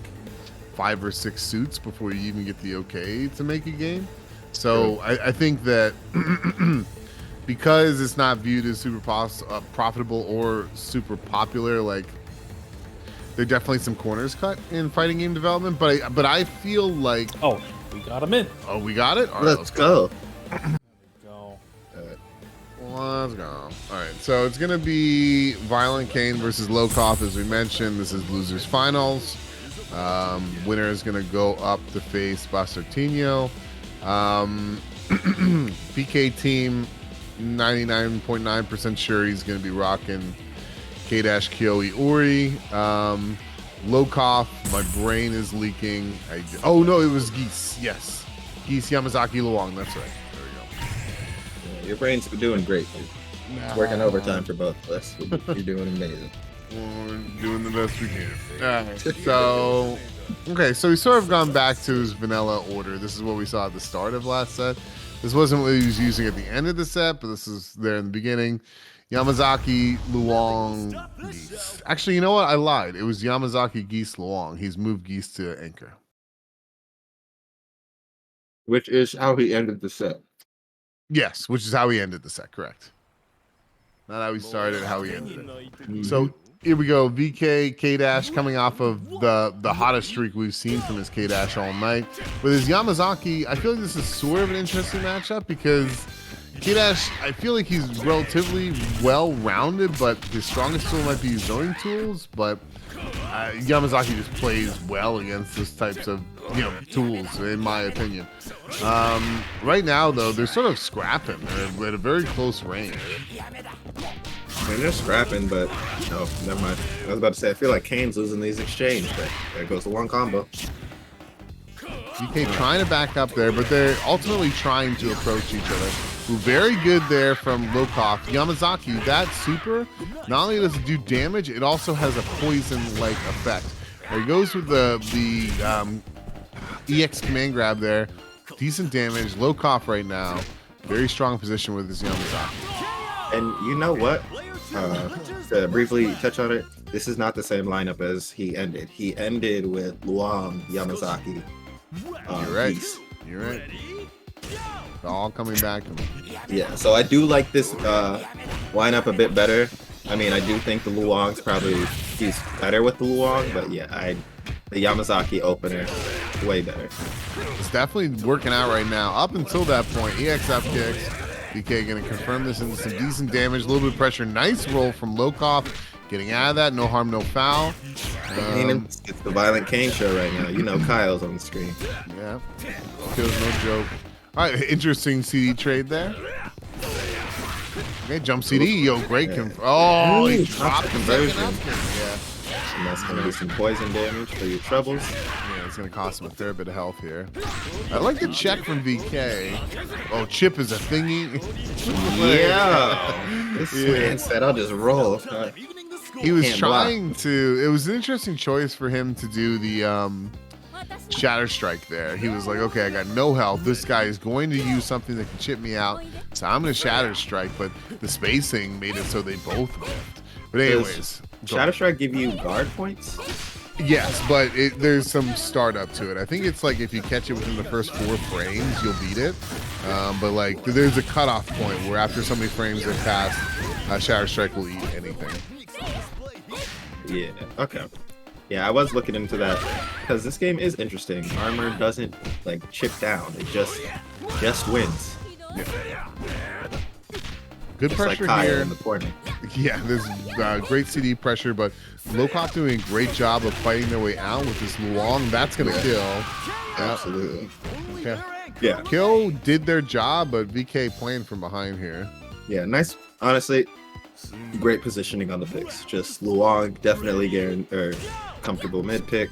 5 or 6 suits before you even get the okay to make a game. So I think that because it's not viewed as super profitable or super popular, like there are definitely some corners cut in fighting game development, but I feel like we got him in. Oh, we got it. All right, let's go. Let's go. All right, so it's gonna be ViolentKain versus Lokof, as we mentioned. This is losers finals. Winner is gonna go up to face Bastartinho. PK team, 99.9% sure he's gonna be rocking K-Kyoe Ori. Lokof, my brain is leaking. Oh no, it was Geese. Yes, Geese Yamazaki Luong. That's right. Your brain's doing great, dude. Working overtime for both of us. You're doing amazing. We're doing the best we can. So, okay, so we sort of gone back to his vanilla order. This is what we saw at the start of last set. This wasn't what he was using at the end of the set, but this is there in the beginning. Yamazaki, Luong, Geese. Actually, you know what? I lied. It was Yamazaki, Geese, Luong. He's moved Geese to anchor. Which is how he ended the set. Yes, which is how he ended the set, correct. Not how he started, how he ended it. So here we go. VK, K-Dash coming off of the hottest streak we've seen from his K-Dash all night. With his Yamazaki, I feel like this is sort of an interesting matchup because K-Dash, I feel like he's relatively well-rounded, but his strongest tool might be his zoning tools, but Yamazaki just plays well against this types of tools, in my opinion. Right now, though, they're sort of scrapping. They're at a very close range. I mean, they're scrapping, but no, never mind. I was about to say, I feel like Kane's losing these exchange, but there goes the one combo. DK trying to back up there, but they're ultimately trying to approach each other. Very good there from Lokof. Yamazaki, that super, not only does it do damage, it also has a poison-like effect. There he goes with the EX command grab there. Decent damage. Lokof right now, very strong position with his Yamazaki. And you know what? To briefly touch on it, this is not the same lineup as he ended. He ended with Luong, Yamazaki. You're right. You're right. It's all coming back to me. Yeah, so I do like this lineup a bit better. I mean, I do think the Luong's he's better with the Luong, but yeah, the Yamazaki opener, way better. It's definitely working out right now. Up until that point, EXF kicks. DK gonna confirm this into some decent damage, a little bit of pressure. Nice roll from Lokof. Getting out of that, no harm, no foul. It's the ViolentKain show right now. You know Kyle's on the screen. Yeah, kills no joke. All right, interesting CD trade there. Okay, jump CD, yo, great. Oh, he dropped conversion. Yeah. And that's gonna be some poison damage for your troubles. Yeah, it's gonna cost him a fair bit of health here. I like the check from VK. Oh, chip is a thingy. Yeah. This man said, I'll just roll. He was trying to. It was an interesting choice for him to do the Shatter Strike there. He was like, okay, I got no health. This guy is going to use something that can chip me out, so I'm going to Shatter Strike, but the spacing made it so they both lived. But anyways. Shatter Strike give you guard points? Yes, but there's some startup to it. I think it's like if you catch it within the first 4 frames, you'll beat it. But like there's a cutoff point where after so many frames have passed, Shatter Strike will eat anything. Yeah, okay. Yeah, I was looking into that because this game is interesting. Armor doesn't like chip down; it just wins. Yeah. Good Just pressure like Kaya here. in the corner. Yeah, there's great CD pressure, but Lokof doing a great job of fighting their way out with this Luong. That's gonna kill. Absolutely. Okay. Yeah. Kill did their job, but VK playing from behind here. Yeah, nice. Honestly, great positioning on the picks. Just Luong definitely getting comfortable mid pick.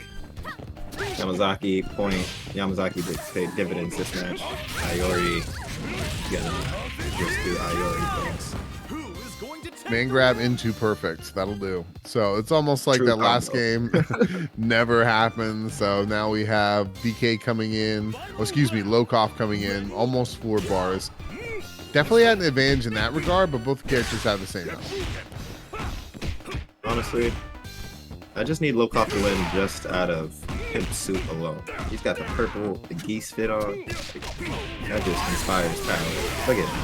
Yamazaki point. Yamazaki paid dividends this match. Iori gonna just do Iori things. Man grab into perfect. That'll do. So it's almost like True that last combo. game never happened. So now we have VK coming in. Oh, excuse me, Lokof coming in. Almost 4 bars. Definitely had an advantage in that regard, but both characters have the same health. Honestly, I just need Lokof to win just out of pimp suit alone. He's got the purple, the geese fit on. That just inspires power. Look at him.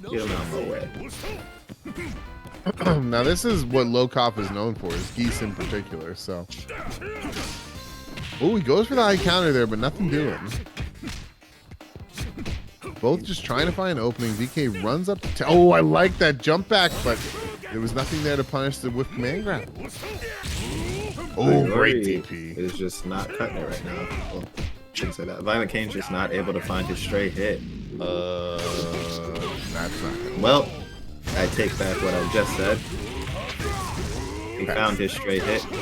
Get him out of my way. Now this is what Lokof is known for, is geese in particular. So, oh, he goes for the high counter there, but nothing doing. Both just trying to find an opening. VK runs up to oh, I like that jump back, but there was nothing there to punish the whip command grab. Oh, great DP. Is just not cutting it right now. Well, shouldn't say that. ViolentKain's just not able to find his straight hit. That's not good. Well, I take back what I just said. He found his straight hit. And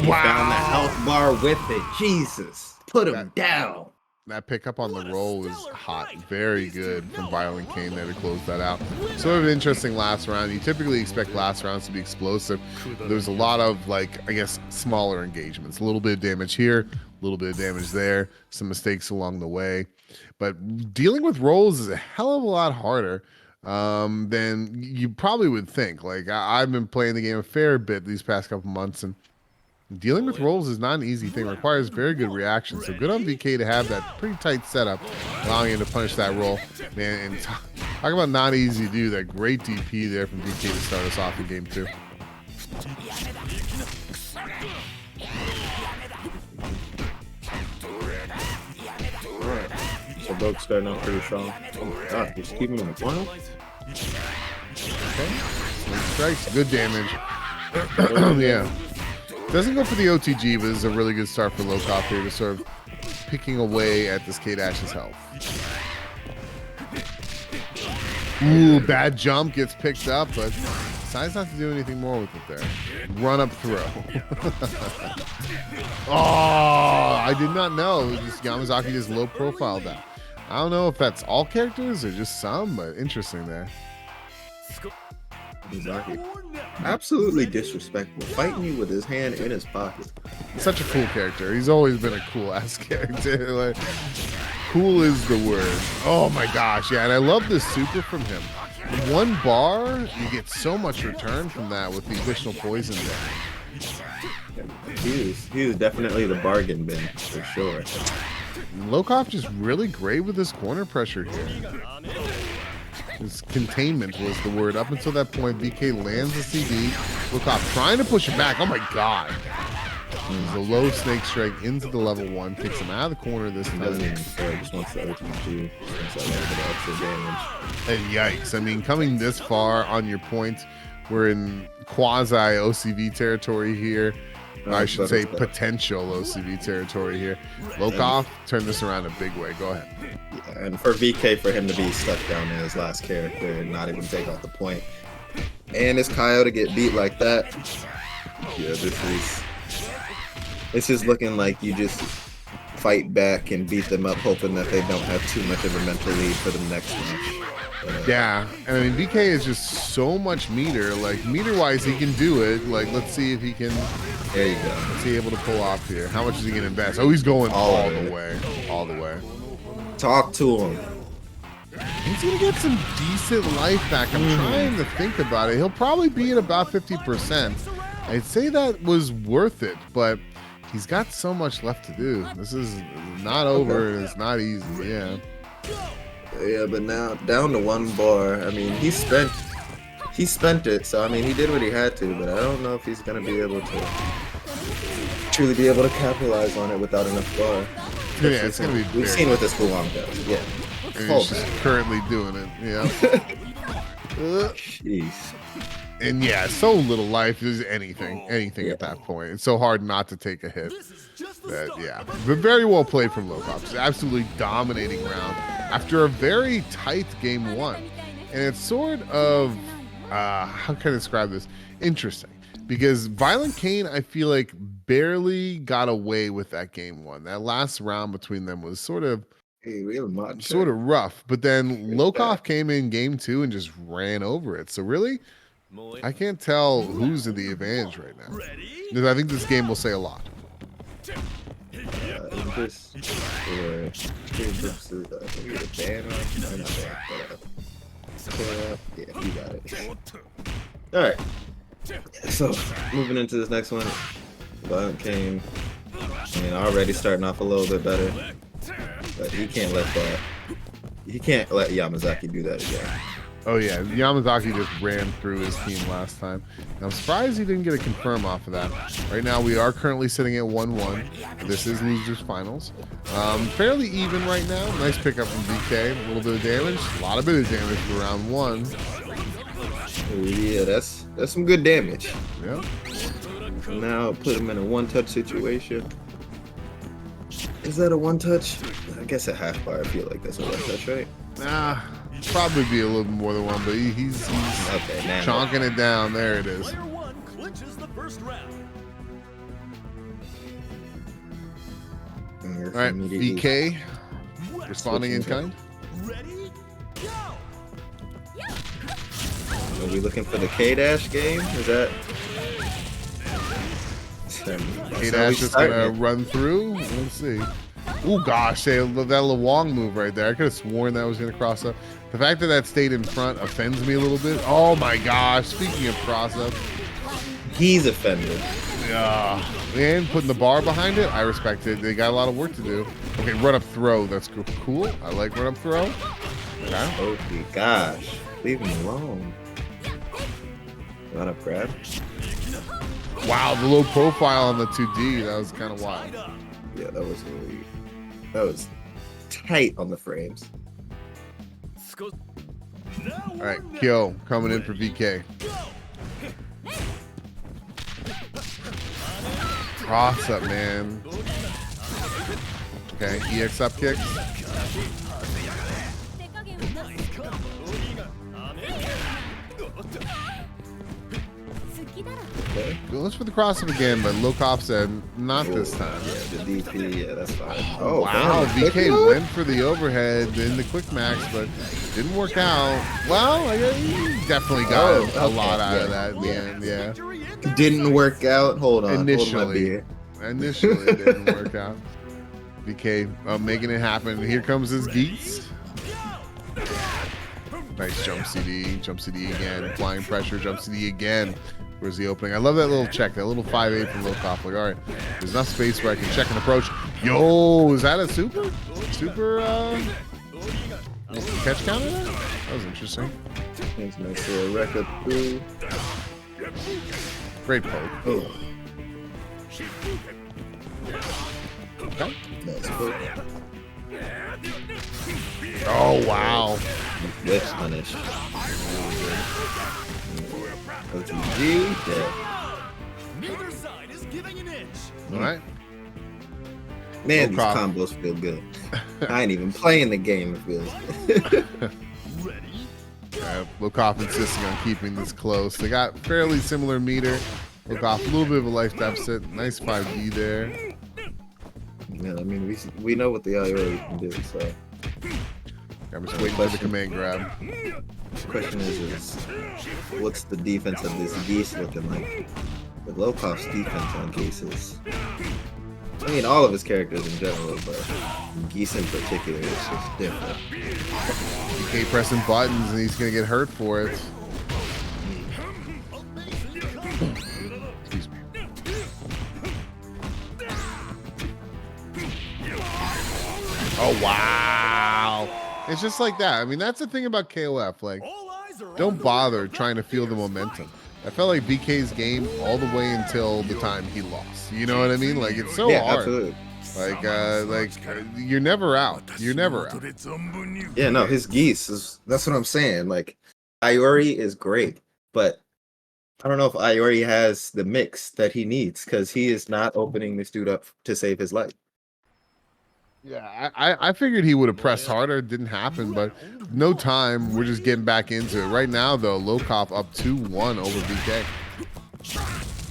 he found the health bar with it. Jesus. Put him down. That pickup on the roll was hot. Very good from ViolentKain there to close that out. Sort of an interesting last round. You typically expect last rounds to be explosive. There's a lot of, like, I guess, smaller engagements. A little bit of damage here, a little bit of damage there, some mistakes along the way. But dealing with rolls is a hell of a lot harder than you probably would think. Like, I've been playing the game a fair bit these past couple months, and dealing with rolls is not an easy thing. It requires very good reaction. So good on VK to have that pretty tight setup, allowing him to punish that roll. Man, and talk about not easy to do. That great DP there from VK to start us off in game 2. So Boke's starting out pretty strong. Oh my god, he's keeping him in the corner? Okay. Strikes, good damage. Yeah. Doesn't go for the OTG, but this is a really good start for Lokof here to sort of picking away at this K-Dash's health. Ooh, bad jump, gets picked up, but decides not to do anything more with it there. Run up throw. Oh, I did not know. Just Yamazaki just low profiled that. I don't know if that's all characters or just some, but interesting there. Yamazaki. Absolutely disrespectful. Fighting you with his hand in his pocket. Such a cool character. He's always been a cool ass character. Like, cool is the word. Oh my gosh, yeah, and I love this super from him. In 1 bar, you get so much return from that with the additional poison there. He was definitely the bargain bin for sure. Lokof just really great with his corner pressure here. His containment was the word. Up until that point, VK lands the CD. Lokof trying to push it back. Oh my god. There's a low snake strike into the level 1. Takes him out of the corner this He time. doesn't even care, just wants the OTG. Just wants that little bit of extra damage. And yikes. I mean, coming this far on your point, we're in quasi OCV territory here. I should say potential OCV territory here. Lokof turned this around a big way. Go ahead. Yeah, and for VK, for him to be stuck down in his last character and not even take off the point, and his Kyle to get beat like that, yeah, this is looking like you just fight back and beat them up, hoping that they don't have too much of a mental lead for the next match. Yeah, and I mean VK is just so much meter. Like meter-wise, he can do it. Like let's see if he can. There you go. What's he able to pull off here? How much is he gonna invest? Oh, he's going all the way, all the way. Talk to him. He's gonna get some decent life back. I'm trying to think about it. He'll probably be at about 50%. I'd say that was worth it, but he's got so much left to do. This is not over, and it's not easy. Yeah. Yeah, but now down to 1 bar. I mean, he spent it. So I mean, he did what he had to, but I don't know if he's gonna be able to truly be able to capitalize on it without enough bar. Yeah, it's gonna be. We've seen what this Gulang does. Yeah. And he's just currently doing it. Yeah. Jeez. And yeah, so little life is anything at that point. It's so hard not to take a hit. That, yeah, but very well played from Lokof. It's absolutely dominating round after a very tight game 1. And it's sort of, how can I describe this? Interesting. Because ViolentKain, I feel like, barely got away with that game 1. That last round between them was sort of rough. But then Lokof came in game 2 and just ran over it. So really, I can't tell who's in the advantage right now. Because I think this game will say a lot. Yeah, you got it. All right. So moving into this next one, ViolentKain. I mean, already starting off a little bit better, but he can't let that. He can't let Yamazaki do that again. Oh yeah, Yamazaki just ran through his team last time. I'm surprised he didn't get a confirm off of that. Right now we are currently sitting at 1-1. This is losers finals. Fairly even right now. Nice pickup from VK. A little bit of damage. A lot of bit of damage for round 1. Yeah, that's some good damage. Yeah. Now put him in a 1-touch situation. Is that a 1-touch? I guess a half bar. I feel like that's a 1-touch, right? Nah, probably be a little more than 1, but he's okay, now chonking it down. There it is. Player 1 clinches the first round. All right, VK responding in kind. Ready? Go! Are we looking for the K-Dash game? Is that... K-Dash is gonna run through. Let's see. Oh gosh, that little Wong move right there. I could have sworn that was gonna cross up. The fact that that stayed in front offends me a little bit. Oh my gosh, speaking of cross up. He's offended. Yeah, and putting the bar behind it, I respect it. They got a lot of work to do. Okay, run up throw. That's cool. I like run up throw. Okay. Oh my gosh, leave him alone. Run up grab. Wow, the low profile on the 2D. That was kind of wild. Yeah, that was tight on the frames. All right, Kyo coming in for VK. Cross up, man. Okay, EX up kicks. Okay. Goes for the cross up again, but Lokof said not this time. Yeah, the DP, yeah, that's fine. Oh, wow, man, VK went for the overhead in the quick max, but didn't work out. Well, he definitely got a lot out of that in the end, yeah. Didn't work out. Hold on. Initially it didn't work out. VK making it happen. Here comes his geeks. Nice jump CD again, applying pressure, jump CD again. Where's the opening? I love that little check, that little 5-8 from Lokof. Like, all right, there's enough space where I can check and approach. Yo, is that a super catch counter there? That was interesting. That's nice little record through. Great poke. Oh. Okay. Nice poke. Oh, wow. Whip punish. OTG, yeah. Neither side is giving an inch. All right. Man, these Lokof. combos feel good. I ain't even playing the game, it feels good. Ready? Lokof insisting on keeping this close. They got fairly similar meter. Lokof, a little bit of a life deficit. Nice 5D there. Yeah, I mean, we know what the Iori can do, so I'm just waiting for the command grab. the question is what's the defense of this Geese looking like? The Lokof's defense on Geese is, I mean, all of his characters in general, but Geese in particular is just different. DK pressing buttons and he's gonna get hurt for it. Excuse me. Oh wow! It's just like that. I mean, that's the thing about KOF. Like, All eyes are don't on the bother winner. trying to feel the momentum. I felt like BK's game all the way until the time he lost. You know what I mean? Like, it's so Yeah, hard. absolutely. You're never out. You're never out. Yeah, no, his Geese is, that's what I'm saying. Like, Iori is great, but I don't know if Iori has the mix that he needs because he is not opening this dude up to save his life. Yeah, I figured he would have pressed harder. It didn't happen, but no time. We're just getting back into it. Right now, though, Lokof up 2-1 over BK.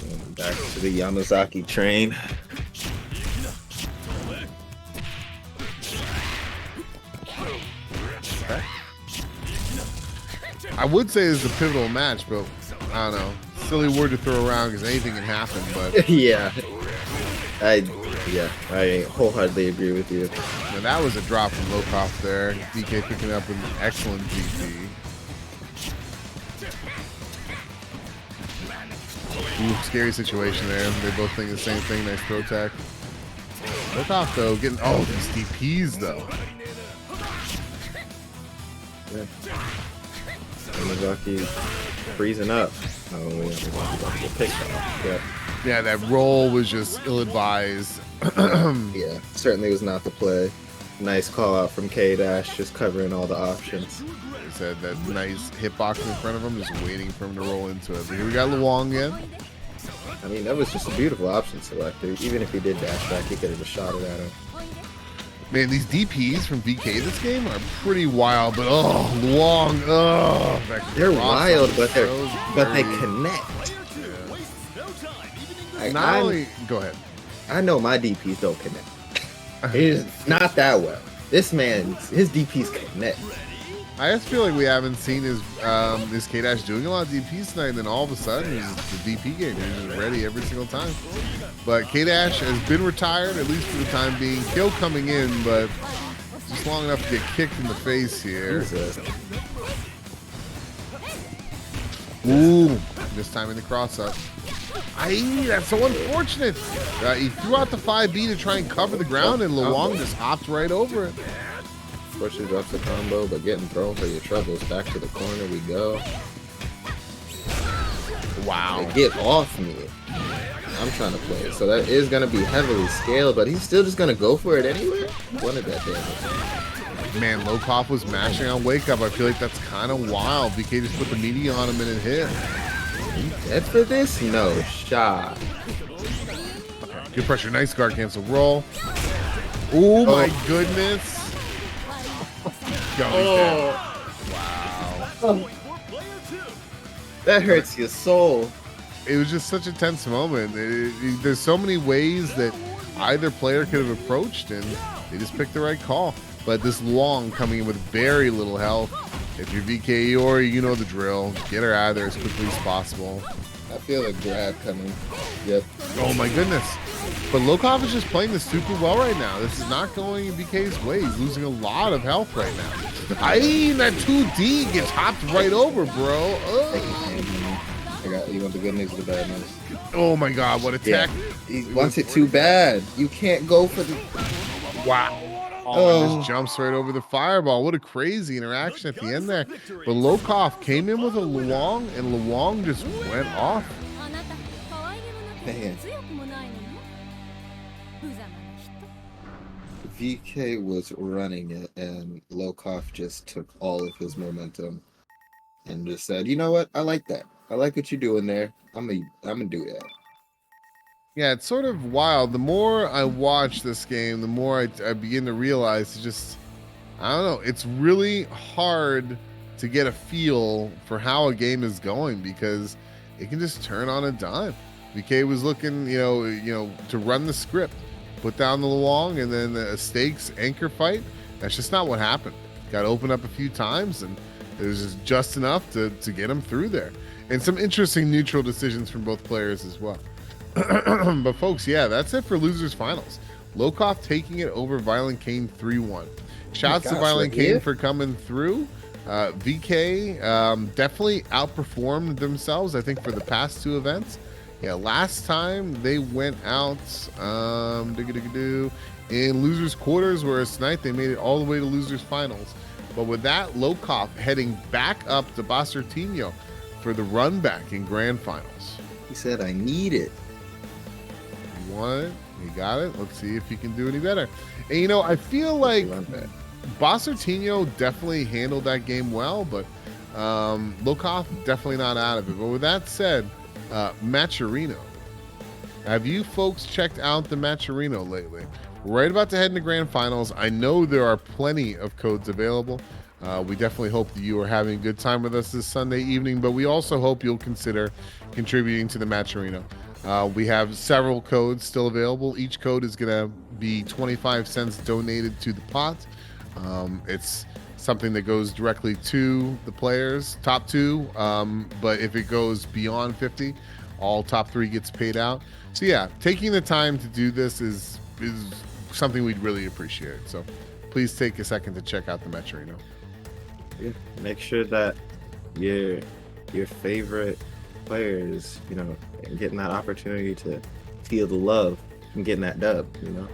And back to the Yamazaki train. I would say it's a pivotal match, but I don't know. Silly word to throw around because anything can happen, but Yeah, I wholeheartedly agree with you. now that was a drop from Lokof there. DK picking up an excellent GP. Ooh, scary situation there. They both think the same thing. Nice throw tech. Lokof, though, getting... Oh, these DPs, though. Yeah. Yamazaki freezing up. Oh, Yamazaki get picked off. Yeah. Yeah, that roll was just ill-advised. Yeah, certainly was not the play. Nice call out from K-Dash, just covering all the options. He said that nice hitbox in front of him, just waiting for him to roll into it. But here we got Luong again. I mean, that was just a beautiful option selector. Even if he did dash back, he could have just shot it at him. Man, these DPs from VK this game are pretty wild, but oh, Luong, oh. They're wild, but they dirty. connect. Not only, go ahead. I know my DPs don't connect. It's not that well. This man, his DPs connect. I just feel like we haven't seen his K-Dash doing a lot of DPs tonight, and then all of a sudden, the DP game is ready every single time. But K-Dash has been retired, at least for the time being. Kill coming in, but just long enough to get kicked in the face here. Jesus. Ooh, this time in the cross-up. That's so unfortunate. He threw out the 5B to try and cover the ground, and Luong just hopped right over it. Pushes up the combo, but getting thrown for your troubles. Back to the corner we go. Wow. Get off me. I'm trying to play it. So that is going to be heavily scaled, but he's still just going to go for it anyway? Wanted that damage. Man, Lokof was mashing on Wake Up. I feel like that's kind of wild. BK just put the media on him and it hit. You dead for this? No shot. Good pressure. Nice guard cancel roll. Oh my goodness. Go, he's dead. Wow. That hurts your soul. It was just such a tense moment. There's so many ways that either player could have approached, and they just picked the right call. But this Luong coming in with very little health. If you're VK Iori, you know the drill. Get her out of there as quickly as possible. I feel a grab coming. Yep. Oh my goodness. But Lokof is just playing this super well right now. This is not going in BK's way. He's losing a lot of health right now. That 2D gets hopped right over, bro. I got you want the good news or the bad news? Oh my god, what a tech. He wants it too bad. You can't go for the... Wow. Oh, just jumps right over the fireball. What a crazy interaction at the end there. But Lokof came in with a Luong, and Luong just went off. Man. VK was running it, and Lokof just took all of his momentum and just said, "You know what? I like that. I like what you're doing there. I'm gonna do that." Yeah, it's sort of wild. The more I watch this game, the more I begin to realize it's just, I don't know, it's really hard to get a feel for how a game is going because it can just turn on a dime. VK was looking, to run the script. put down the Luong, and then a stakes anchor fight. That's just not what happened. Got opened up a few times, and it was just enough to get him through there. And some interesting neutral decisions from both players as well. But folks, yeah, that's it for losers finals. Lokof taking it over ViolentKain 3-1. Shouts to ViolentKain for coming through. VK definitely outperformed themselves, I think, for the past two events. Yeah, last time they went out in losers quarters, whereas tonight they made it all the way to losers finals. But with that, Lokof heading back up to Basurtino for the run back in grand finals. He said, I need it. You want it? You got it? Let's see if he can do any better. And you know, I feel like Basurtino definitely handled that game well, but Lokof definitely not out of it. But with that said, Matcherino. Have you folks checked out the Matcherino lately? We're right about to head into grand finals. I know there are plenty of codes available. We definitely hope that you are having a good time with us this Sunday evening, but we also hope you'll consider contributing to the Matcherino. We have several codes still available. Each code is going to be 25 cents donated to the pot. It's something that goes directly to the players, top two. But if it goes beyond 50, all top three gets paid out. So yeah, taking the time to do this is something we'd really appreciate. So please take a second to check out the Matcherino. Yeah, make sure that your favorite players, you know, getting that opportunity to feel the love and getting that dub, you know.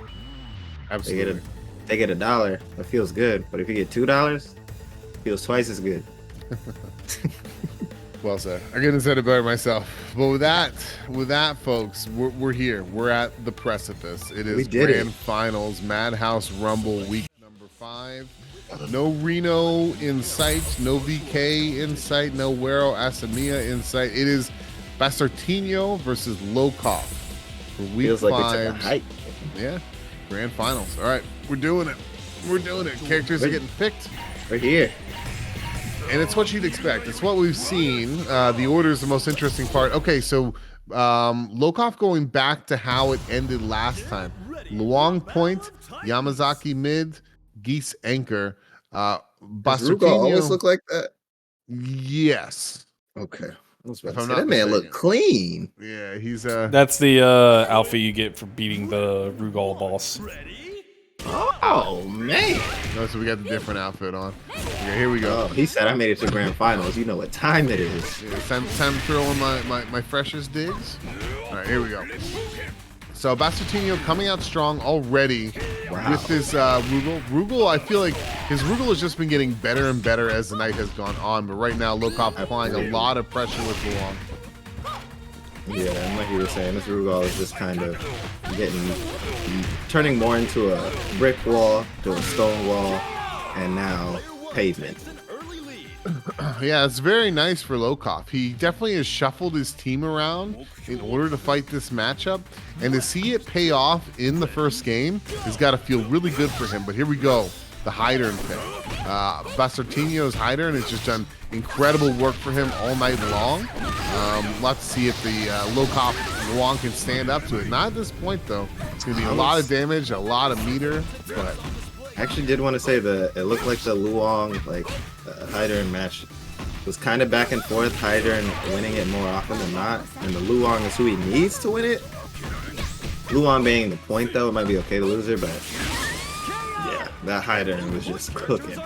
Absolutely. They get $1, it feels good. But if you get $2, it feels twice as good. Well said. I couldn't have said it better myself. But with that, folks, we're here. We're at the precipice. It is grand finals, Madhouse Rumble week number 5. No Reno in sight, no VK in sight, no Wero Asamiya in sight. It is Basurtino versus Lokof for week 5. Feels like it's a hype. Yeah, grand finals. All right, we're doing it. We're doing it. Characters are getting picked. We're here. And it's what you'd expect. It's what we've seen. The order is the most interesting part. Okay, so Lokof going back to how it ended last time. Luong point, Yamazaki mid, Geese anchor. Does Rugal always look like that? Yes. Okay. That man look clean. Yeah, he's That's the outfit you get for beating the Rugal boss. Oh man! No, so we got the different outfit on. Okay, here we go. Oh, he said I made it to grand finals. You know what time it is. Yeah, time to throw in my freshest digs. All right, here we go. So Basurtino coming out strong already with this Rugal. Rugal, I feel like his Rugal has just been getting better and better as the night has gone on. But right now, Lokof applying a lot of pressure with Luong. Yeah, and like you were saying, this Rugal is just kind of turning more into a brick wall to a stone wall, and now pavement. Yeah, it's very nice for Lokof. He definitely has shuffled his team around in order to fight this matchup, and to see it pay off in the first game has got to feel really good for him. But here we go, the Hydern pick. Basurtino's Hydern has just done incredible work for him all night long. Let's see if the Lokof Luong can stand up to it. Not at this point, though. It's going to be a lot of damage, a lot of meter, but... I actually did want to say that it looked like the Luong, Hydern match was kind of back and forth. Hydern winning it more often than not, and the Luong is who he needs to win it. Luong being the point, though, it might be okay to lose it, but yeah, that Hydern was just cooking.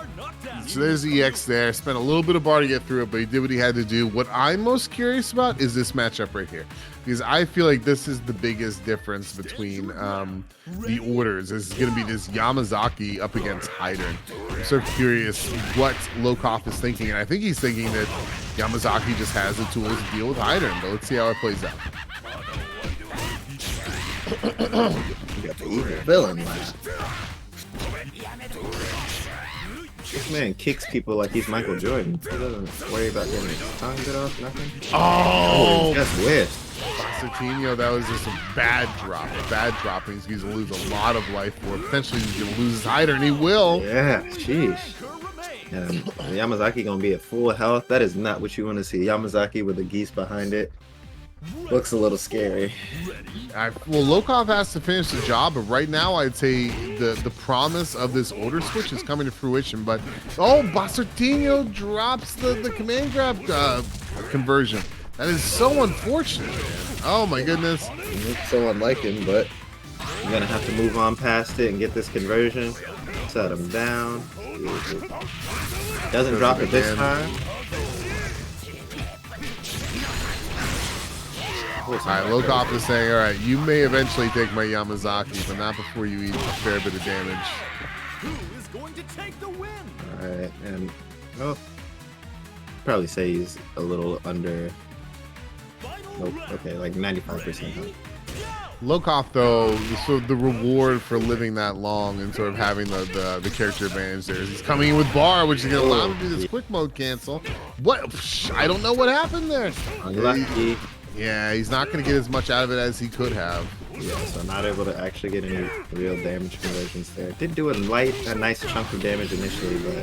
So there's the EX there. Spent a little bit of bar to get through it, but he did what he had to do. What I'm most curious about is this matchup right here, because I feel like this is the biggest difference between the orders. This is going to be this Yamazaki up against Hydern. I'm so curious what Lokof is thinking, and I think he's thinking that Yamazaki just has the tools to deal with Hydern, but let's see how it plays out. You got the evil villain laugh. This man kicks people like he's Michael Jordan. He doesn't worry about getting his tongue bit off, nothing. Oh! Just whiffed. Basurtino, that was just a bad drop. A bad dropping. He's going to lose a lot of life for it. Potentially he's going to lose his hider, and he will. Yeah, sheesh. And Yamazaki going to be at full health. That is not what you want to see. Yamazaki with the geese behind it. Looks a little scary. Well, Lokof has to finish the job, but right now I'd say the promise of this order switch is coming to fruition. But Bastartino drops the command grab conversion. That is so unfortunate, man. Oh my goodness. Looks so unlike him, but you're gonna have to move on past it and get this conversion. Set him down. Doesn't drop it this time. Alright, Lokof is saying, alright, you may eventually take my Yamazaki, but not before you eat a fair bit of damage. Who is going to take the win? Alright, and well, probably say he's a little under. Nope, okay, like 95% health. Lokof, though, so the reward for living that long and sort of having the character advantage there is he's coming in with bar, which is going to allow him to do this quick mode cancel. What? I don't know what happened there. Unlucky. Yeah, he's not going to get as much out of it as he could have. Yeah, so not able to actually get any real damage conversions there. Did do a nice chunk of damage initially, but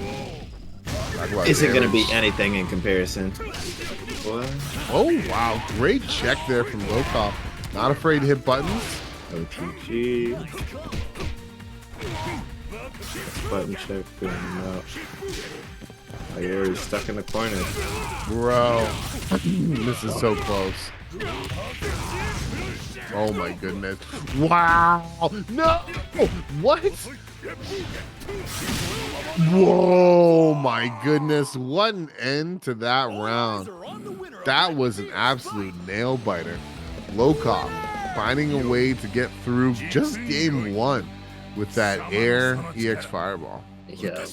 isn't going to be anything in comparison. What? Oh, wow. Great check there from Lokof. Not afraid to hit buttons. OTG. Button check. No. Oh, you're already stuck in the corner. Bro. This is so close. Oh my goodness. Wow. No. What? Whoa, my goodness. What an end to that round. That was an absolute nail biter. Lokof finding a way to get through just game one with that air EX fireball. Yeah.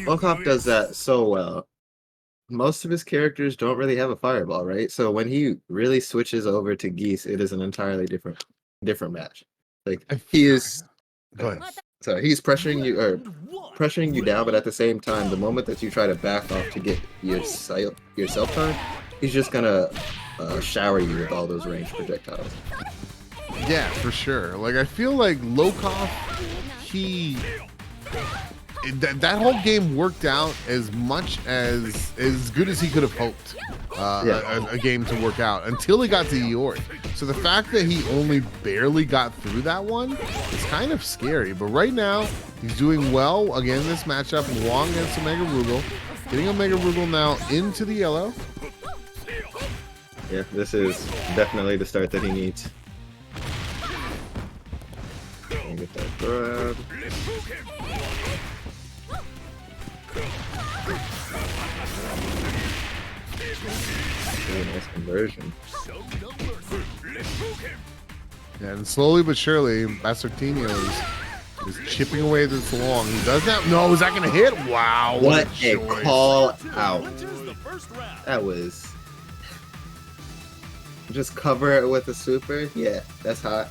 Lokof does that so well. Most of his characters don't really have a fireball, right? So when he really switches over to Geese, it is an entirely different match. Like he is Go ahead. so he's pressuring you down, but at the same time, the moment that you try to back off to get yourself time, he's just gonna shower you with all those ranged projectiles. Yeah, for sure. Like I feel like Lokof, that whole game worked out as good as he could have hoped a game to work out until he got to York. So the fact that he only barely got through that one is kind of scary. But right now, he's doing well. Again, this matchup, Wong against Omega Rugal. Getting Omega Rugal now into the yellow. Yeah, this is definitely the start that he needs. Get that grab. Really nice conversion. Yeah, and slowly but surely, Bastartino is chipping away this long. He does that. No, is that going to hit? Wow. What a choice. call out. That was... Just cover it with a super? Yeah, that's hot.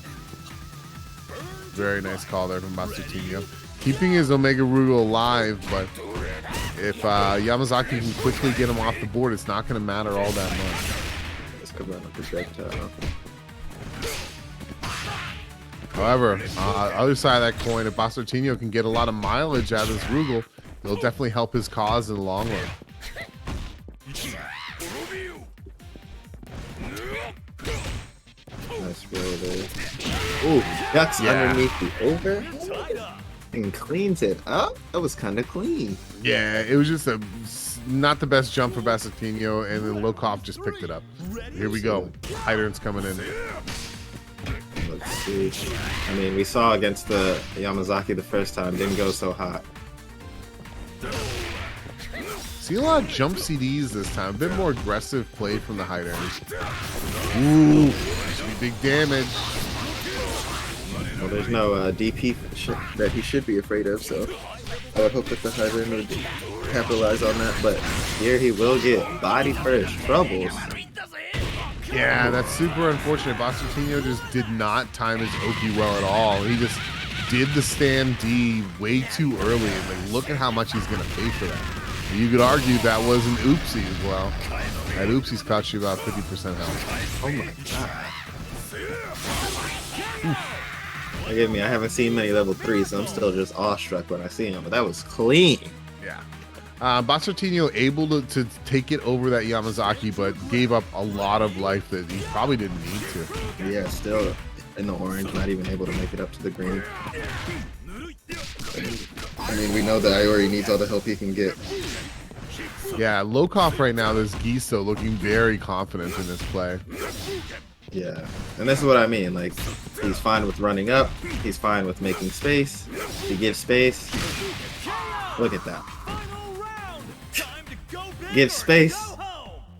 Very nice call there from Bastartino. Keeping his Omega Rugal alive, but if Yamazaki can quickly get him off the board, it's not going to matter all that much. Let's come on a projectile. However, other side of that coin, if Bastartino can get a lot of mileage out of this Rugal, it'll definitely help his cause in the long run. Nice roll there. Ooh, ducks underneath the over and cleans it up. That was kind of clean. Yeah, it was just not the best jump for Bastartino, and then Lokof just picked it up. Here we go. Hydrant's coming in. Let's see. I mean, we saw against the Yamazaki the first time, didn't go so hot. See a lot of jump CDs this time. A bit more aggressive play from the Hydrant. Ooh, should be big damage. Well, there's no DP that he should be afraid of, so I would hope that the Hydrant would capitalize on that. But here he will get body first troubles. Yeah, that's super unfortunate. Bastartino just did not time his Oki well at all. He just did the stand D way too early, and like, look at how much he's going to pay for that. You could argue that was an oopsie as well. That oopsie's cost you about 50% health. Oh my god. Forgive me, I haven't seen many level 3s, so I'm still just awestruck when I see him, but that was clean. Yeah. Basartino able to take it over that Yamazaki, but gave up a lot of life that he probably didn't need to. Yeah, still in the orange, not even able to make it up to the green. I mean, we know that Iori needs all the help he can get. Yeah, Lokof right now, there's Giso looking very confident in this play. Yeah, and this is what I mean. Like, he's fine with running up. He's fine with making space. He gives space. Look at that. Give space.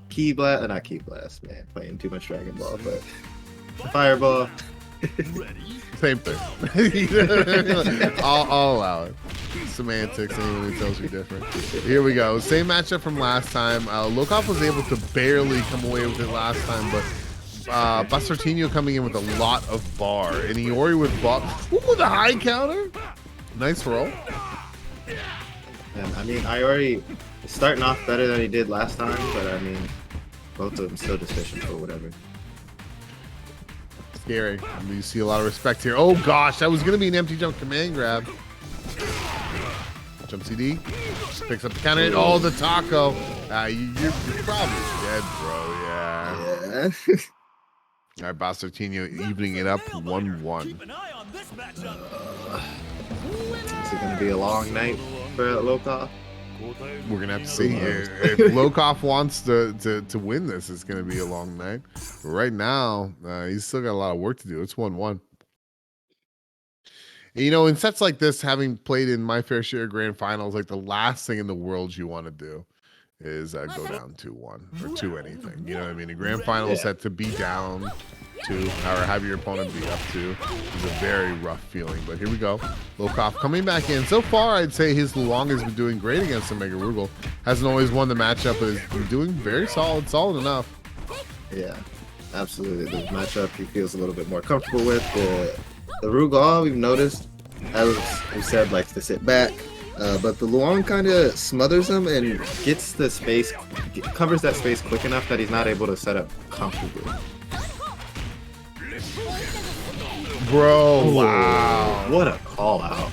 Key blast, not key blast, man. Playing too much Dragon Ball, but fireball. Same thing. I'll allow it. Semantics, anyone who tells you different. Here we go. Same matchup from last time. Lokof was able to barely come away with it last time, but Basartino coming in with a lot of bar. And Iori with the high counter. Nice roll. And I mean, Iori is starting off better than he did last time, but I mean, both of them still deficient for whatever. Scary. I mean, you see a lot of respect here. Oh gosh, that was going to be an empty jump command grab. Jump CD. Picks up the counter hit. Oh, the taco. You're probably dead, bro. Yeah. Yeah. All right, Basartino evening it up 1-1. Is it going to be a long night for Lokof? We're gonna have to see. If Lokof wants to win this, it's gonna be a long night. But right now, he's still got a lot of work to do. It's 1-1. You know, in sets like this, having played in my fair share of grand finals, like the last thing in the world you want to do is go down 2-1 or 2 anything. You know what I mean? A grand final set to be down 2 or have your opponent be up 2 is a very rough feeling. But here we go. Lokof coming back in. So far, I'd say his Luong has been doing great against the Mega Rugal. Hasn't always won the matchup, but has been doing very solid enough. Yeah, absolutely. The matchup he feels a little bit more comfortable with. The Rugal, we've noticed, as we said, likes to sit back. But the Luong kind of smothers him and gets the space, covers that space quick enough that he's not able to set up comfortably. Bro, wow. What a call out.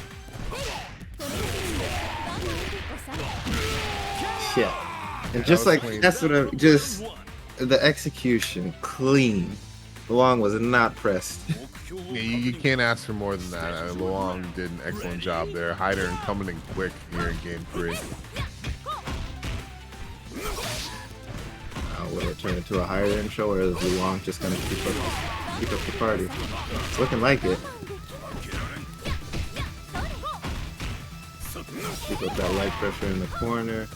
Yeah. And just like, clean. that's what I'm, just the execution, clean. Luong was not pressed. Yeah, you can't ask for more than that. Luong did an excellent job there. Hyder and coming in quick here in game 3. Will it turn into a higher end show, or is Luong just gonna keep up the party? It's looking like it. Keep up that light pressure in the corner.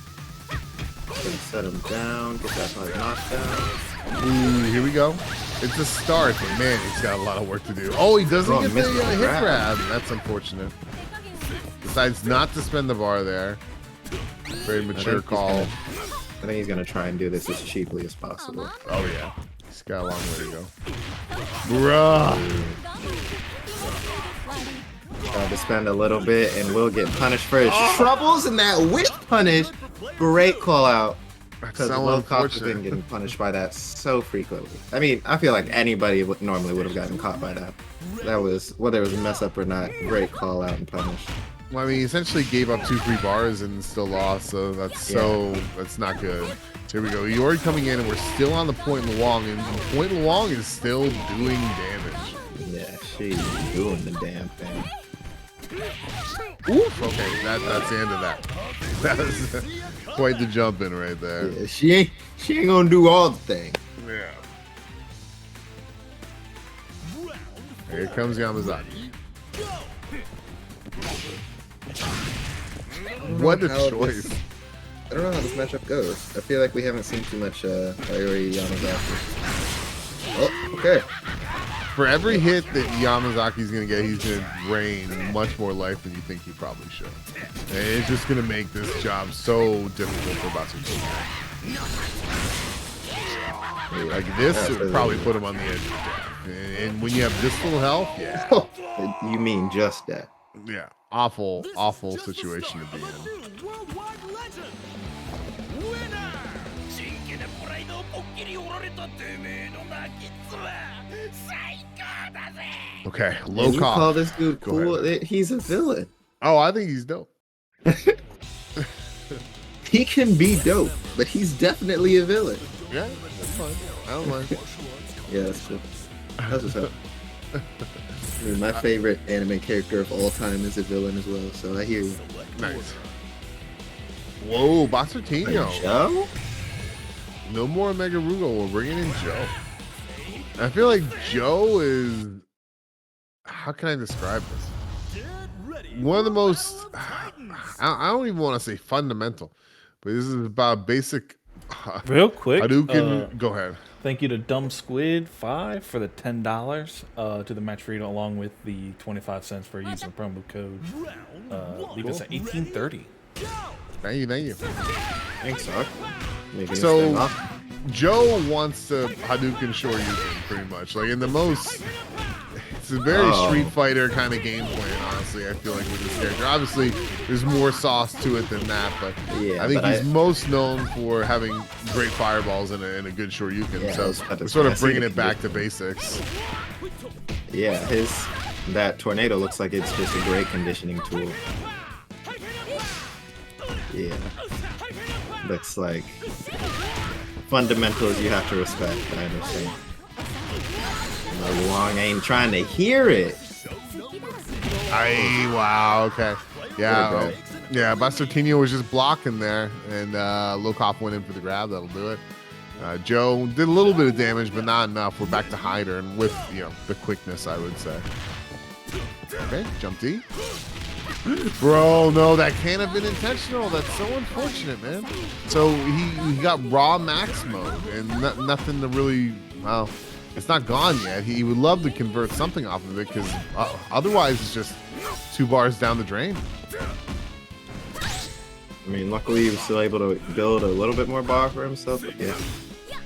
Gonna set him down, get that hard knockdown. Ooh, here we go. It's a start, but man, he's got a lot of work to do. Oh, he doesn't get the hit grab. That's unfortunate. Decides not to spend the bar there. Very mature call. I think he's gonna try and do this as cheaply as possible. Oh yeah, he's got a long way to go. Bruh. Tried to spend a little bit and will get punished for his troubles, and that whip punish. Great call out. Because Lokof has been getting punished by that so frequently. I mean, I feel like anybody normally would have gotten caught by that. That was, whether it was a mess up or not, great call out and punish. Well, I mean, he essentially gave up 2 free bars and still lost, so that's that's not good. So here we go. Iori coming in, and we're still on the point Luong, and point Luong is still doing damage. Yeah, she's doing the damn thing. Oof. Okay, that's the end of that. That was quite the jump in right there. Yeah, she ain't gonna do all the thing. Yeah. Here comes Yamazaki. What a choice. I don't know how this matchup goes. I feel like we haven't seen too much Iori Yamazaki. Oh, okay. For every hit that Yamazaki's going to get, he's going to drain much more life than you think he probably should. And it's just going to make this job so difficult for Basartino. Like this would probably put him on the edge of death. And when you have this little health, yeah. You mean just that? Yeah. Awful situation to be in. Okay, Lokof. You call this dude cool? He's a villain. Oh, I think he's dope. He can be dope, but he's definitely a villain. Yeah, that's fine. I don't mind. Yeah, that's cool. That's what's up. I mean, my favorite anime character of all time is a villain as well, so I hear you. Nice. Whoa, Basartino. Joe? No more Mega Rugo. We're bringing in Joe. I feel like Joe is. How can I describe this? One of the most. I don't even want to say fundamental, but this is about basic. Real quick, Hadouken. Go ahead. thank you to Dumb Squid 5 for the $10 to the match reader, along with the 25 cents for using the promo code. Leave us at 1830. Thank you. Thank you. Thanks, Doc. So Joe wants to Hadouken Shoryuken pretty much. Like in the most, it's a very Street Fighter kind of game plan. Honestly, I feel like with this character. Obviously, there's more sauce to it than that, but Yeah, I think but he's most known for having great fireballs and a good Shoryuken. Yeah, I was So about to we're sort say, I of see bringing the it back to basics. Yeah, that tornado looks like it's just a great conditioning tool. Yeah. Looks like fundamentals you have to respect, I understand. No, Wong ain't trying to hear it. Wow. Okay. Yeah. Okay. Yeah. Basartino was just blocking there, and Lokof went in for the grab. That'll do it. Joe did a little bit of damage, but not enough. We're back to Hyder, and with the quickness, I would say. Okay, jump D. Bro, no, that can't have been intentional. That's so unfortunate, man. So he got raw max mode, and nothing to really. Well, it's not gone yet. He would love to convert something off of it, because otherwise it's just 2 bars down the drain. I mean, luckily he was still able to build a little bit more bar for himself, but yeah,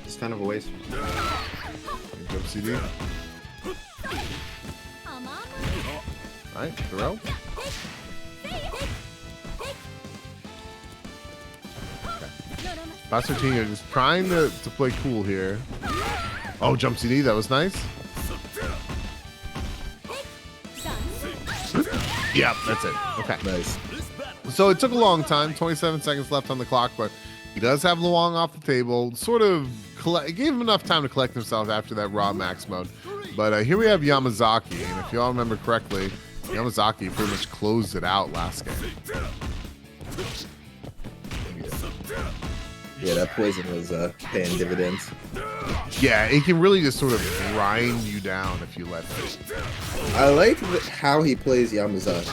it's kind of a waste. Jump CD. All right, throw. Basartino just trying to play cool here. Oh, jump CD, that was nice. Yeah, that's it. Okay. Nice. So it took a long time, 27 seconds left on the clock, but he does have Luong off the table. Sort of it gave him enough time to collect himself after that raw max mode. But here we have Yamazaki, and if you all remember correctly, Yamazaki pretty much closed it out last game. Yeah, that poison was paying dividends. Yeah, it can really just sort of grind you down if you let it. I like how he plays Yamazaki.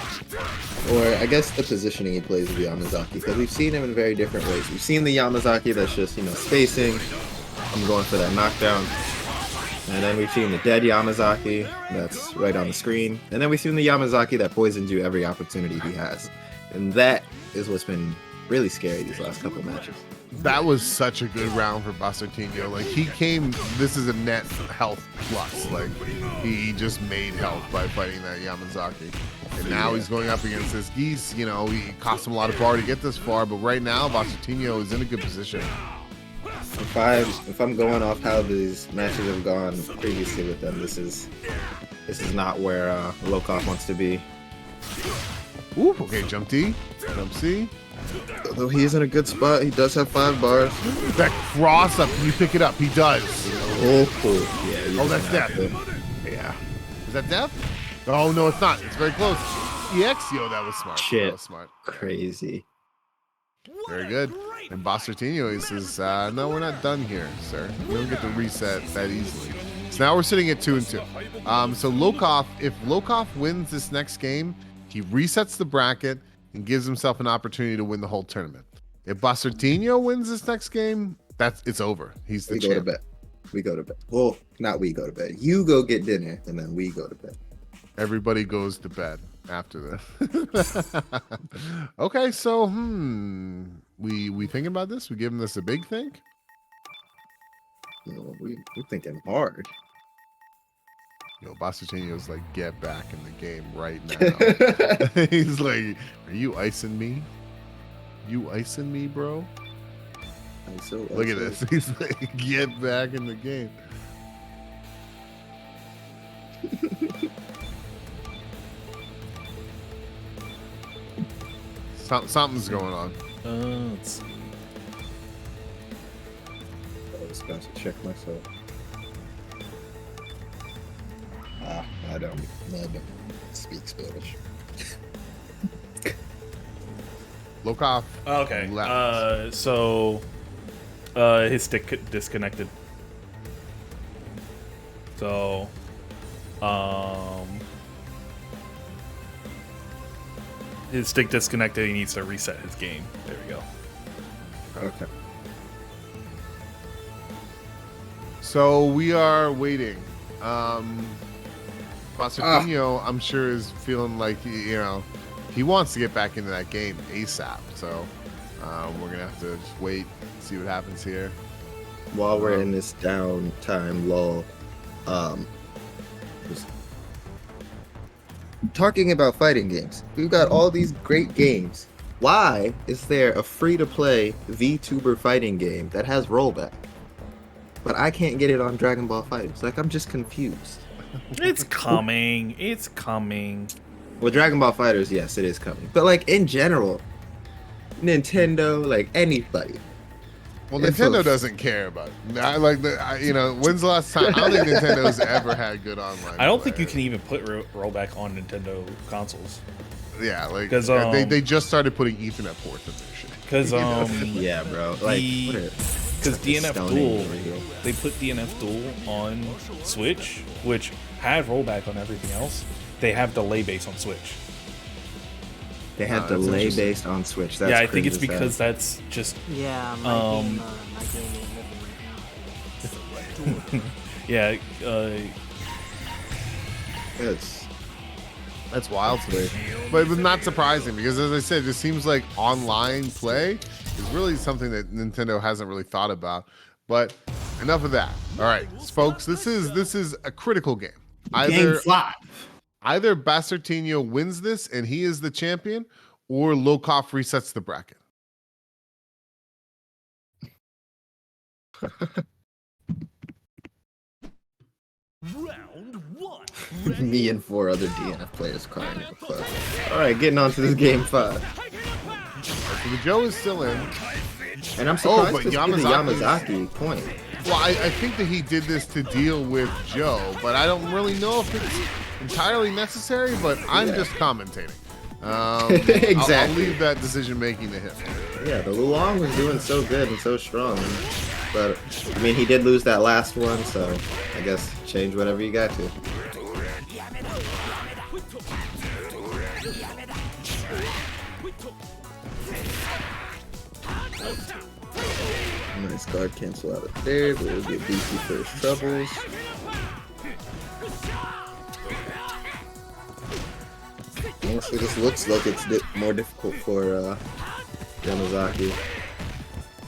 Or I guess the positioning he plays with Yamazaki, because we've seen him in very different ways. We've seen the Yamazaki that's just, spacing. I'm going for that knockdown. And then we've seen the dead Yamazaki that's right on the screen. And then we've seen the Yamazaki that poisons you every opportunity he has. And that is what's been really scary these last couple matches. That was such a good round for Basartino. Like this is a net health plus. Like he just made health by fighting that Yamazaki. And now he's going up against this Geese. He cost him a lot of bar to get this far, but right now Basartino is in a good position. If I'm going off how these matches have gone previously with them, this is not where Lokof wants to be. Ooh, okay, jump D, jump C. Although he is in a good spot, he does have 5 bars. That cross up, can you pick it up? He does. Oh, cool. Yeah. Oh, that's death. Yeah. Is that death? Oh, no, it's not. It's very close. EX, yo, that was smart. Shit. That was smart. Crazy. Very good. And Basartino, he says, no, we're not done here, sir. We don't get to reset that easily. So now we're sitting at 2-2. So Lokof, if Lokof wins this next game, he resets the bracket and gives himself an opportunity to win the whole tournament. If Basartino wins this next game, it's over. He's the champ. We go to bed. We go to bed. Well, not we go to bed. You go get dinner, and then we go to bed. Everybody goes to bed after this. Okay, so we thinking about this? We giving this a big think? We're thinking hard. Yo, Basartino's like, get back in the game right now. He's like, are you icing me? You icing me, bro? Look at this. He's like, get back in the game. Something's going on. Let's see. just about to check myself. I don't speak Spanish. Lokof. Okay. left. So his stick disconnected. So his stick disconnected. He needs to reset his game. There we go. Okay. So we are waiting. Basartino, I'm sure, is feeling like he wants to get back into that game ASAP. So we're gonna have to just wait, see what happens here. While we're in this downtime lull, just talking about fighting games. We've got all these great games. Why is there a free-to-play VTuber fighting game that has rollback, but I can't get it on Dragon Ball FighterZ? Like, I'm just confused. It's coming. It's coming. Well, Dragon Ball FighterZ, yes, it is coming. But like in general, Nintendo, like anybody. Well, Nintendo doesn't care about it. When's the last time? I don't think Nintendo's ever had good online. I don't think you can even put rollback on Nintendo consoles. Yeah, like 'Cause, they just started putting Ethernet ports in their shit. Because Yeah, bro. Like, because DNF Duel, they put DNF Duel on Switch, which had rollback on everything else. They have delay base on Switch. They have delay based on Switch. That's yeah, I think cringe it's as hell. because that's just Yeah, my game ain't living right now. yeah. That's wild to me. But it was not surprising because, as I said, it just seems like online play is really something that Nintendo hasn't really thought about. But enough of that. All right, folks, this is a critical game. Game 5. Either Basartino wins this and he is the champion, or Lokof resets the bracket. Round 1. Me and 4 other DNF players crying in the club. All right, getting on to this game 5. So the Joe is still in. And I'm surprised but to see the Yamazaki point. Well, I think that he did this to deal with Joe, but I don't really know if it's entirely necessary, but I'm just commentating. Exactly. I'll leave that decision making to him. Yeah, the Luong was doing so good and so strong. But, I mean, he did lose that last one, so I guess change whatever you got to. Nice guard cancel out of there, but we'll get BC for his troubles. Honestly, this looks like it's more difficult for Yamazaki.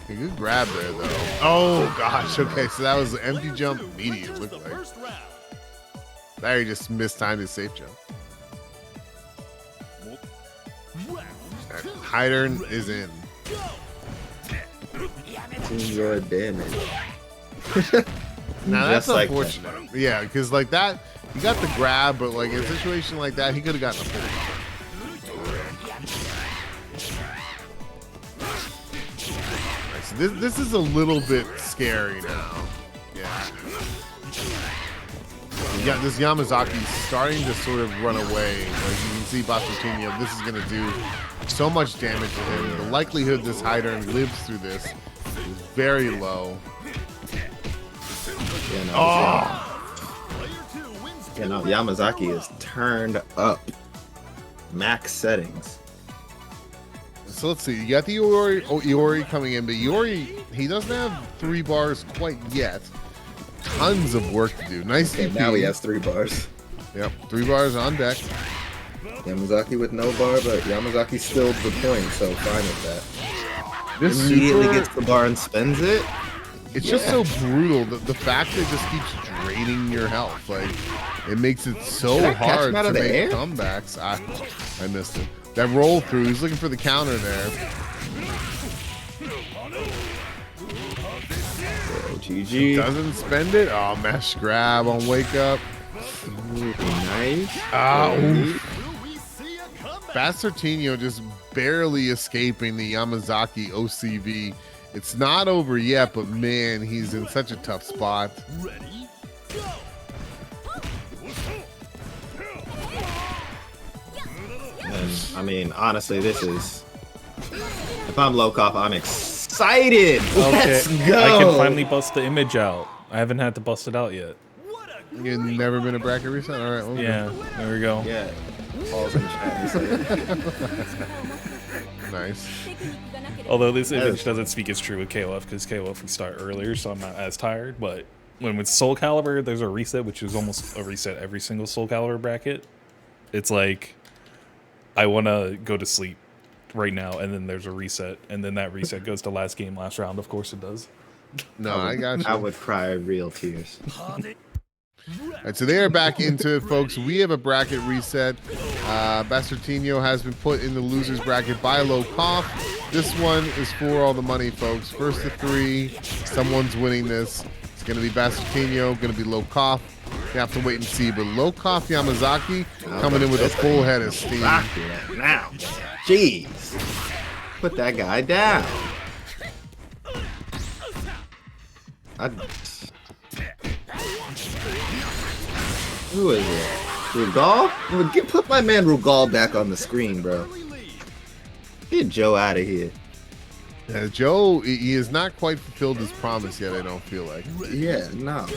A good grab there, though. Oh, gosh. Okay, so that was an empty jump immediate, it looked like. There, he just mistimed his safe jump. Hydern is in. Your damage. Now, that's Just like unfortunate. Yeah, because like that, he got the grab, but like in a situation like that, he could have gotten a pull. So this is a little bit scary now. Yeah. You got this Yamazaki starting to sort of run away. Like you can see Basartino, this is going to do so much damage to him. The likelihood this Hydern lives through this is very low. Yeah, no, Yamazaki is turned up. Max settings. So let's see. You got the Iori coming in, but Iori, he doesn't have 3 bars quite yet. Tons of work to do. Nice Okay, DP. now he has 3 bars. Yep, 3 bars on deck. Yamazaki with no bar, but Yamazaki still the point, so fine with that. This Immediately super, gets the bar and spends it. it's just so brutal. The fact that it just keeps draining your health. Like, it makes it so Did I catch hard him out to of the make air? comebacks. I missed it. That roll through, he's looking for the counter there. GG. Doesn't spend it. Oh, mesh grab on wake up. Nice. Basartino just barely escaping the Yamazaki OCV It's not over yet, but man, he's in such a tough spot. Ready, go! And I mean, honestly, this is. If I'm Lokof, I'm excited. Let's go. I can finally bust the image out. I haven't had to bust it out yet. You've never been a bracket reset? All right. Okay. Yeah, there we go. Yeah. Paul's in the chat. Nice. Although this image doesn't speak as true with KOF because KOF we start earlier, so I'm not as tired. But when with Soul Calibur, there's a reset, which is almost a reset every single Soul Calibur bracket. It's like I want to go to sleep right now, and then there's a reset, and then that reset goes to last game, last round. Of course it does. No, I got you. I would cry real tears. All right, so they are back into it, folks. We have a bracket reset. Bastartino has been put in the losers bracket by Lokof. This one is for all the money, folks. First to three, someone's winning this. It's going to be Bastartino, going to be Lokof. You have to wait and see, but Lokof Yamazaki coming in with a full head of steam. Now, jeez, put that guy down. Who is it? Rugal? Put my man Rugal back on the screen, bro. Get Joe out of here. Joe, he has not quite fulfilled his promise yet, I don't feel like. Yeah, no.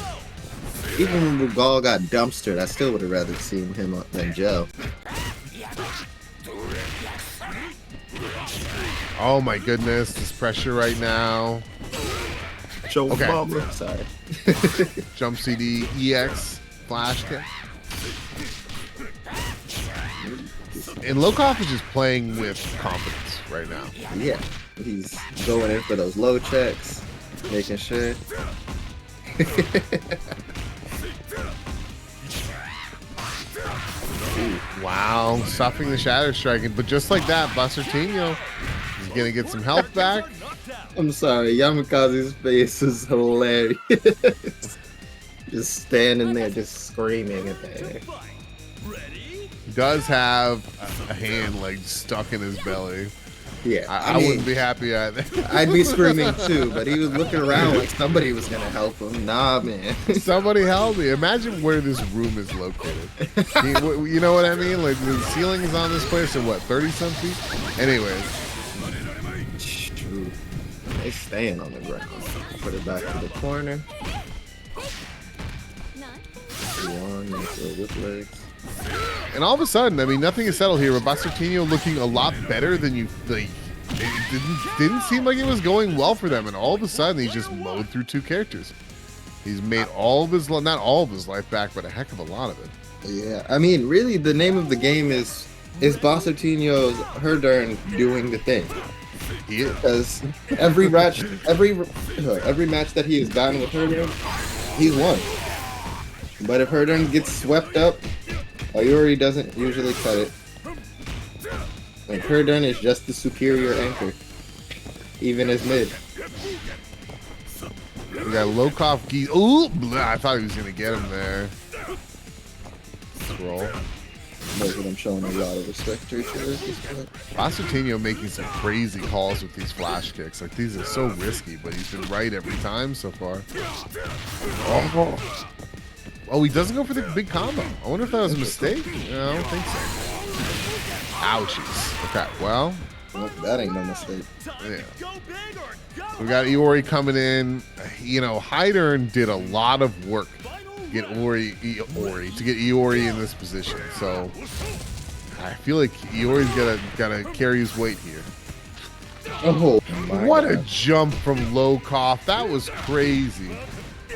Even when Rugal got dumpstered, I still would have rather seen him than Joe. Oh my goodness, this pressure right now. Joe Okay. Mama. Sorry. Jump CD, EX, flash kick. And Lokof is just playing with confidence right now. Yeah, he's going in for those low checks, making sure. Wow, stopping the shadow striking, but just like that, Bastartino is gonna get some health back. I'm sorry, Yamakaze's face is hilarious. Just standing there, just screaming at the air. He does have a hand like stuck in his belly. Yeah, I wouldn't be happy either. I'd be screaming too, but he was looking around like somebody was gonna help him. Nah, man. Somebody help me. Imagine where this room is located. You know what I mean? Like the ceilings on this place are what, 30-some feet? Anyways. Shoot. They staying on the ground. Put it back in the corner. One, with legs. And all of a sudden, I mean, nothing is settled here. But Bastartino looking a lot better than you. Like, it didn't seem like it was going well for them, and all of a sudden, he just mowed through two characters. He's made all of his, not all of his life back, but a heck of a lot of it. Yeah, I mean, really, the name of the game is Bastartino's Herdern doing the thing. He is. Because every match that he has gotten with Herdern, he's won. But if Herdern gets swept up, Ayuri doesn't usually cut it. Like Herdern is just the superior anchor, even as mid. We got Lokof Geese. Ooh, I thought he was gonna get him there. Scroll. Both of them showing a lot of respect to each other at this point. Bastartino making some crazy calls with these flash kicks. Like these are so risky, but he's been right every time so far. Oh, he doesn't go for the big combo. I wonder if that was a mistake. No, I don't think so. Ouchies. Okay, well. Well, that ain't no mistake. Yeah. We got Iori coming in. You know, Hydern did a lot of work to get Iori in this position. So I feel like Iori's gotta carry his weight here. Oh, my What a God. jump from Lokof. That was crazy.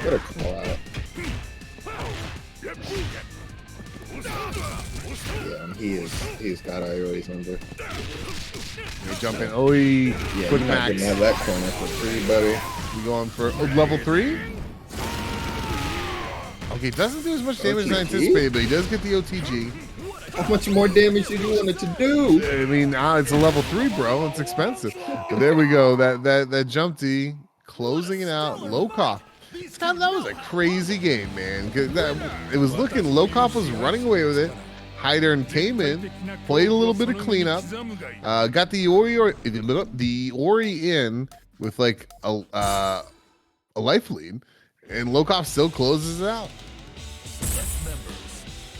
What a call out. Yeah, and he's got Ayuri's number. We jump in. Oh, he Yeah, put you're not max. getting out of that corner for free, buddy. We going for level 3? Okay, doesn't do as much damage as I OTG? anticipated, but he does get the OTG. How much more damage did you want it to do? I mean, it's a level 3, bro. It's expensive. But there we go. That jump D closing it out. Lokof. That was a crazy game, man. It was looking. Lokof was running away with it. Hydern came in, played a little bit of cleanup, got the Ori in, with like a life lead, and Lokof still closes it out.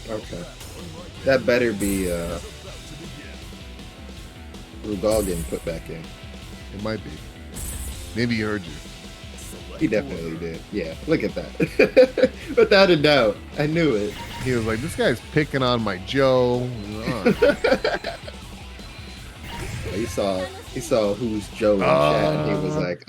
Okay. That better be Rugal getting put back in. It might be. Maybe he heard you. He definitely did. Yeah, look at that. Without a doubt. I knew it. He was like, "This guy's picking on my Joe." He saw who's Joe in chat, and he was like,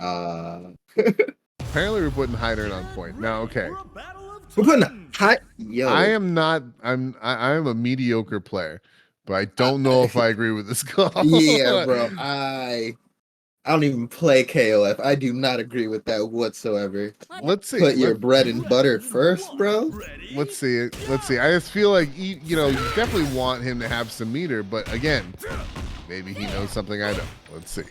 Apparently, we're putting Hydern on point now. Okay, For a battle of we're putting a hot yo. I am not. I am a mediocre player, but I don't know if I agree with this call. Yeah, bro. I don't even play KOF. I do not agree with that whatsoever. Let's see. Put your bread and butter first, bro. Let's see it. Let's see. I just feel like you know, you definitely want him to have some meter, but again, maybe he knows something I don't. Let's see.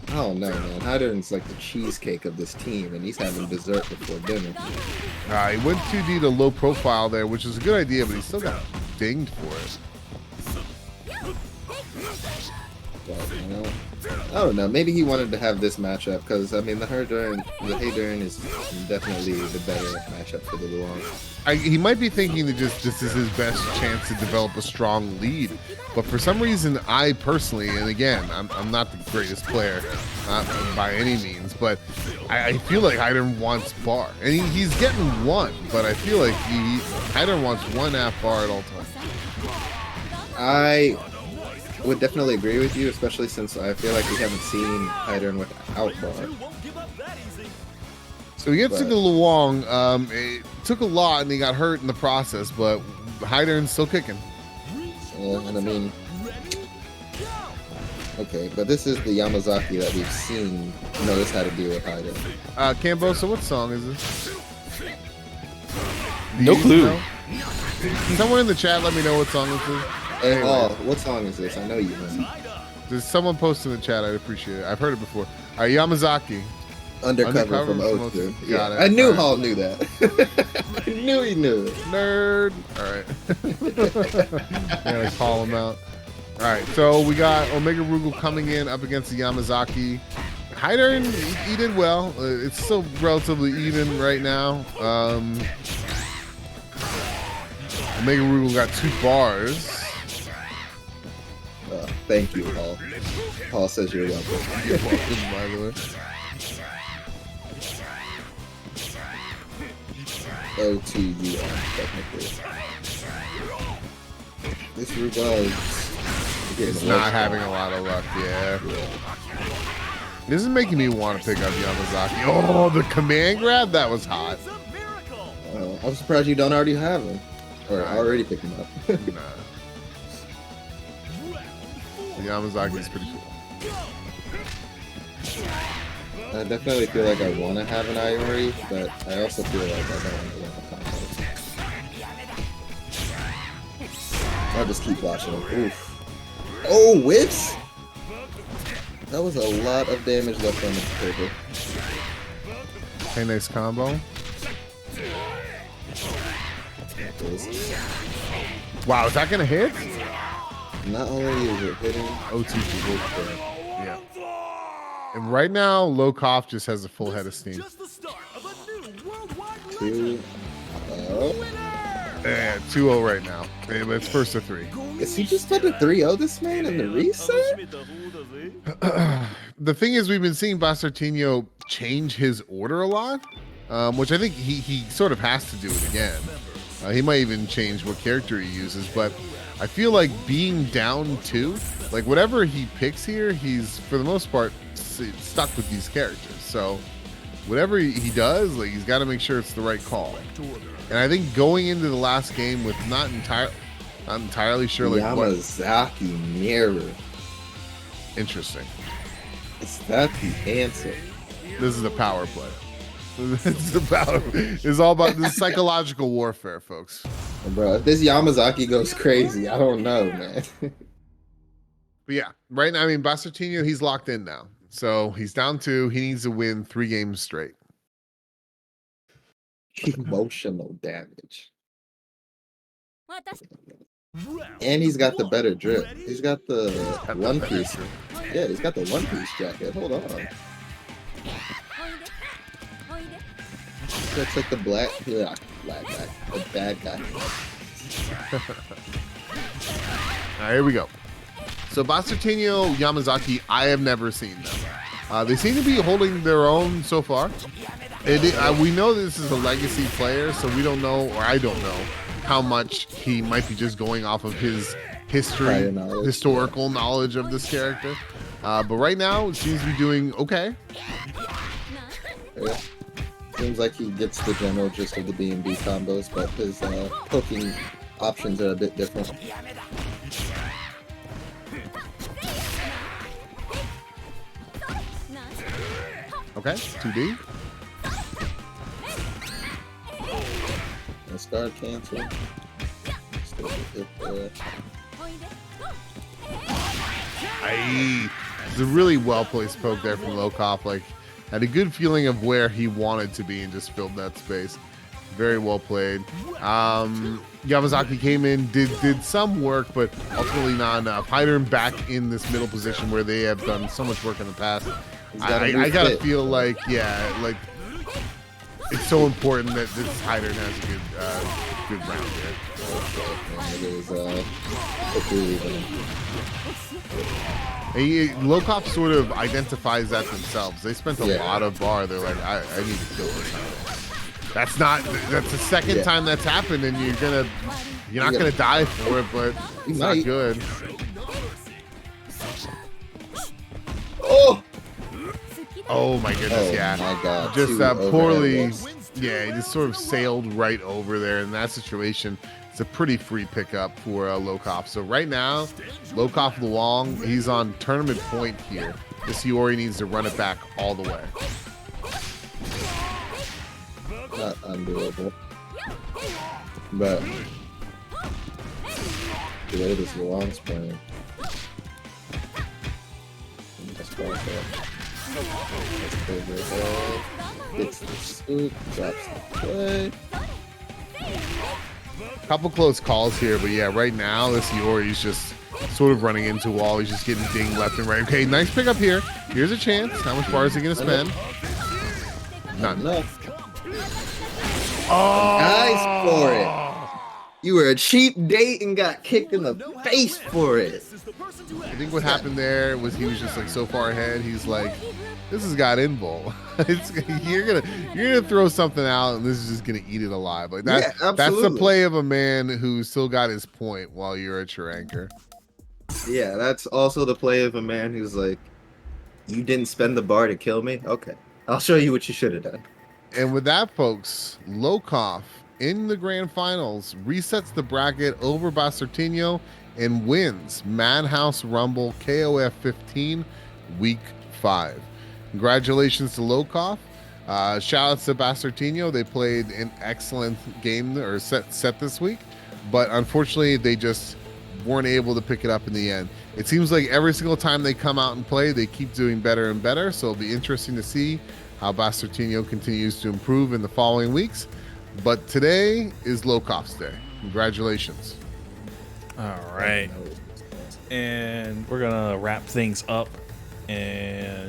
I don't know, man. Hydern's like the cheesecake of this team, and he's having dessert before dinner. He went 2D to low profile there, which is a good idea, but he still got dinged for it. But, you know, I don't know. Maybe he wanted to have this matchup because I mean the Hydern is definitely the better matchup for the Luong. He might be thinking that just this is his best chance to develop a strong lead, but for some reason, I personally, and again, I'm not the greatest player, not by any means, but I feel like Hydern wants bar, and he's getting one, but I feel like Hydern wants one half bar at all times. I would definitely agree with you, especially since I feel like we haven't seen Hydern without bar. won't give up that easy. So he gets to the Luong. It took a lot, and he got hurt in the process, but Hydern's still kicking. And I mean, okay, but this is the Yamazaki that we've seen notice how to deal with Hydern. Cambosa, what song is this? Do No you clue. know? Someone in the chat let me know what song this is. Hey, Anyway. oh, what song is this? I know you know. There's someone post in the chat. I'd appreciate it. I've heard it before. All right, Yamazaki. Undercover from from O2. O2. Yeah, Got it. I knew All right. Hall knew that. I knew he knew it. Nerd. All right. Yeah, call him out. All right, so we got Omega Rugal coming in up against the Yamazaki. Hydern, he did well. It's still relatively even right now. Omega Rugal got 2 bars. Thank you, Hall. Hall says you're welcome. You're welcome, by the way. O2 technically. This Rugal is It's not having a lot of luck, yeah. This is making me want to pick up Yamazaki. Oh, the command grab? That was hot. It's a miracle. I'm surprised you don't already have him. Or already pick him up. Nah. The Yamazaki is pretty cool. I definitely feel like I want to have an Iori, but I also feel like I don't want to have a combo. I'll just keep watching him. Oof. Oh, whips! That was a lot of damage left on this table. Okay, nice combo. Wow, is that gonna hit? Not only is it hitting, O2 yeah. And right now, Lokof just has a full head of steam. Just the start of a new worldwide 2 oh. Yeah, 2-0 right now. Yeah, but it's first to 3. Is he just about to 3-0 this man in the reset? The thing is, we've been seeing Basartino change his order a lot, which I think he sort of has to do it again. He might even change what character he uses, but I feel like being down 2, like whatever he picks here, he's for the most part stuck with these characters. So whatever he does, like he's got to make sure it's the right call. And I think going into the last game with not entirely sure like what. Yamazaki mirror. Interesting. Is that the answer? This is a power play. It's all about this psychological warfare, folks. Bro, if this Yamazaki goes crazy, I don't know, man. But yeah, right now, I mean, Basartino, he's locked in now. So he's down 2. He needs to win 3 games straight. Emotional damage. And he's got the better drip. He's got the one piece. Yeah, he's got the one piece jacket. Hold on. That's like the black, yeah, the bad guy. All right, here we go. So Bastartino, Yamazaki, I have never seen them. They seem to be holding their own so far. We know this is a legacy player, so we don't know, or I don't know, how much he might be just going off of his Prior knowledge, historical knowledge of this character. But right now, it seems to be doing okay. Yeah. Seems like he gets the general gist of the B&B combos, but his poking options are a bit different. Okay, 2D. Nice guard cancel. Still a hit there. It's a really well-placed poke there from Lokof. Like, had a good feeling of where he wanted to be and just filled that space. Very well played. Yamazaki came in, did some work, but ultimately not enough. Hydern back in this middle position where they have done so much work in the past. I gotta feel like, yeah, like it's so important that this Hydern has a good round here. It is hopefully Lokof sort of identifies that themselves. They spent a lot of bar. They're like, I need to kill this guy. That's the second time that's happened, and you're not gonna die for it, but it's not good. Oh my goodness, yeah. My God. Just Two poorly, overhead yeah, he just sort of sailed right over there in that situation. It's a pretty free pickup for Lokof. So right now, Lokof Luong, he's on tournament point here. This Iori needs to run it back all the way. Not undoable. But the way this Luong's playing. That's perfect. Overhead. Gets the scoop, drops the play. Couple close calls here, but yeah, right now this Iori's just sort of running into a wall. He's just getting dinged left and right. Okay, nice pickup here. Here's a chance. How much bar is he gonna spend? None. Enough. Oh, Nice for it. You were a cheap date and got kicked in the face for it. I think what happened there was he was just like so far ahead. He's like, this has got invul. You're gonna throw something out, and this is just gonna eat it alive. Like that. Yeah, that's the absolutely. play of a man who still got his point while you're at your anchor. Yeah, that's also the play of a man who's like, you didn't spend the bar to kill me? Okay, I'll show you what you should have done. And with that, folks, Lokof in the grand finals resets the bracket over Bastartino and wins Madhouse Rumble KOF 15 week 5. Congratulations to Lokof. Shout outs to Bastartino. They played an excellent game or set this week, but unfortunately they just weren't able to pick it up in the end. It seems like every single time they come out and play, they keep doing better and better. So it'll be interesting to see how Bastartino continues to improve in the following weeks. But today is Lokof's day. Congratulations. All right. And we're going to wrap things up and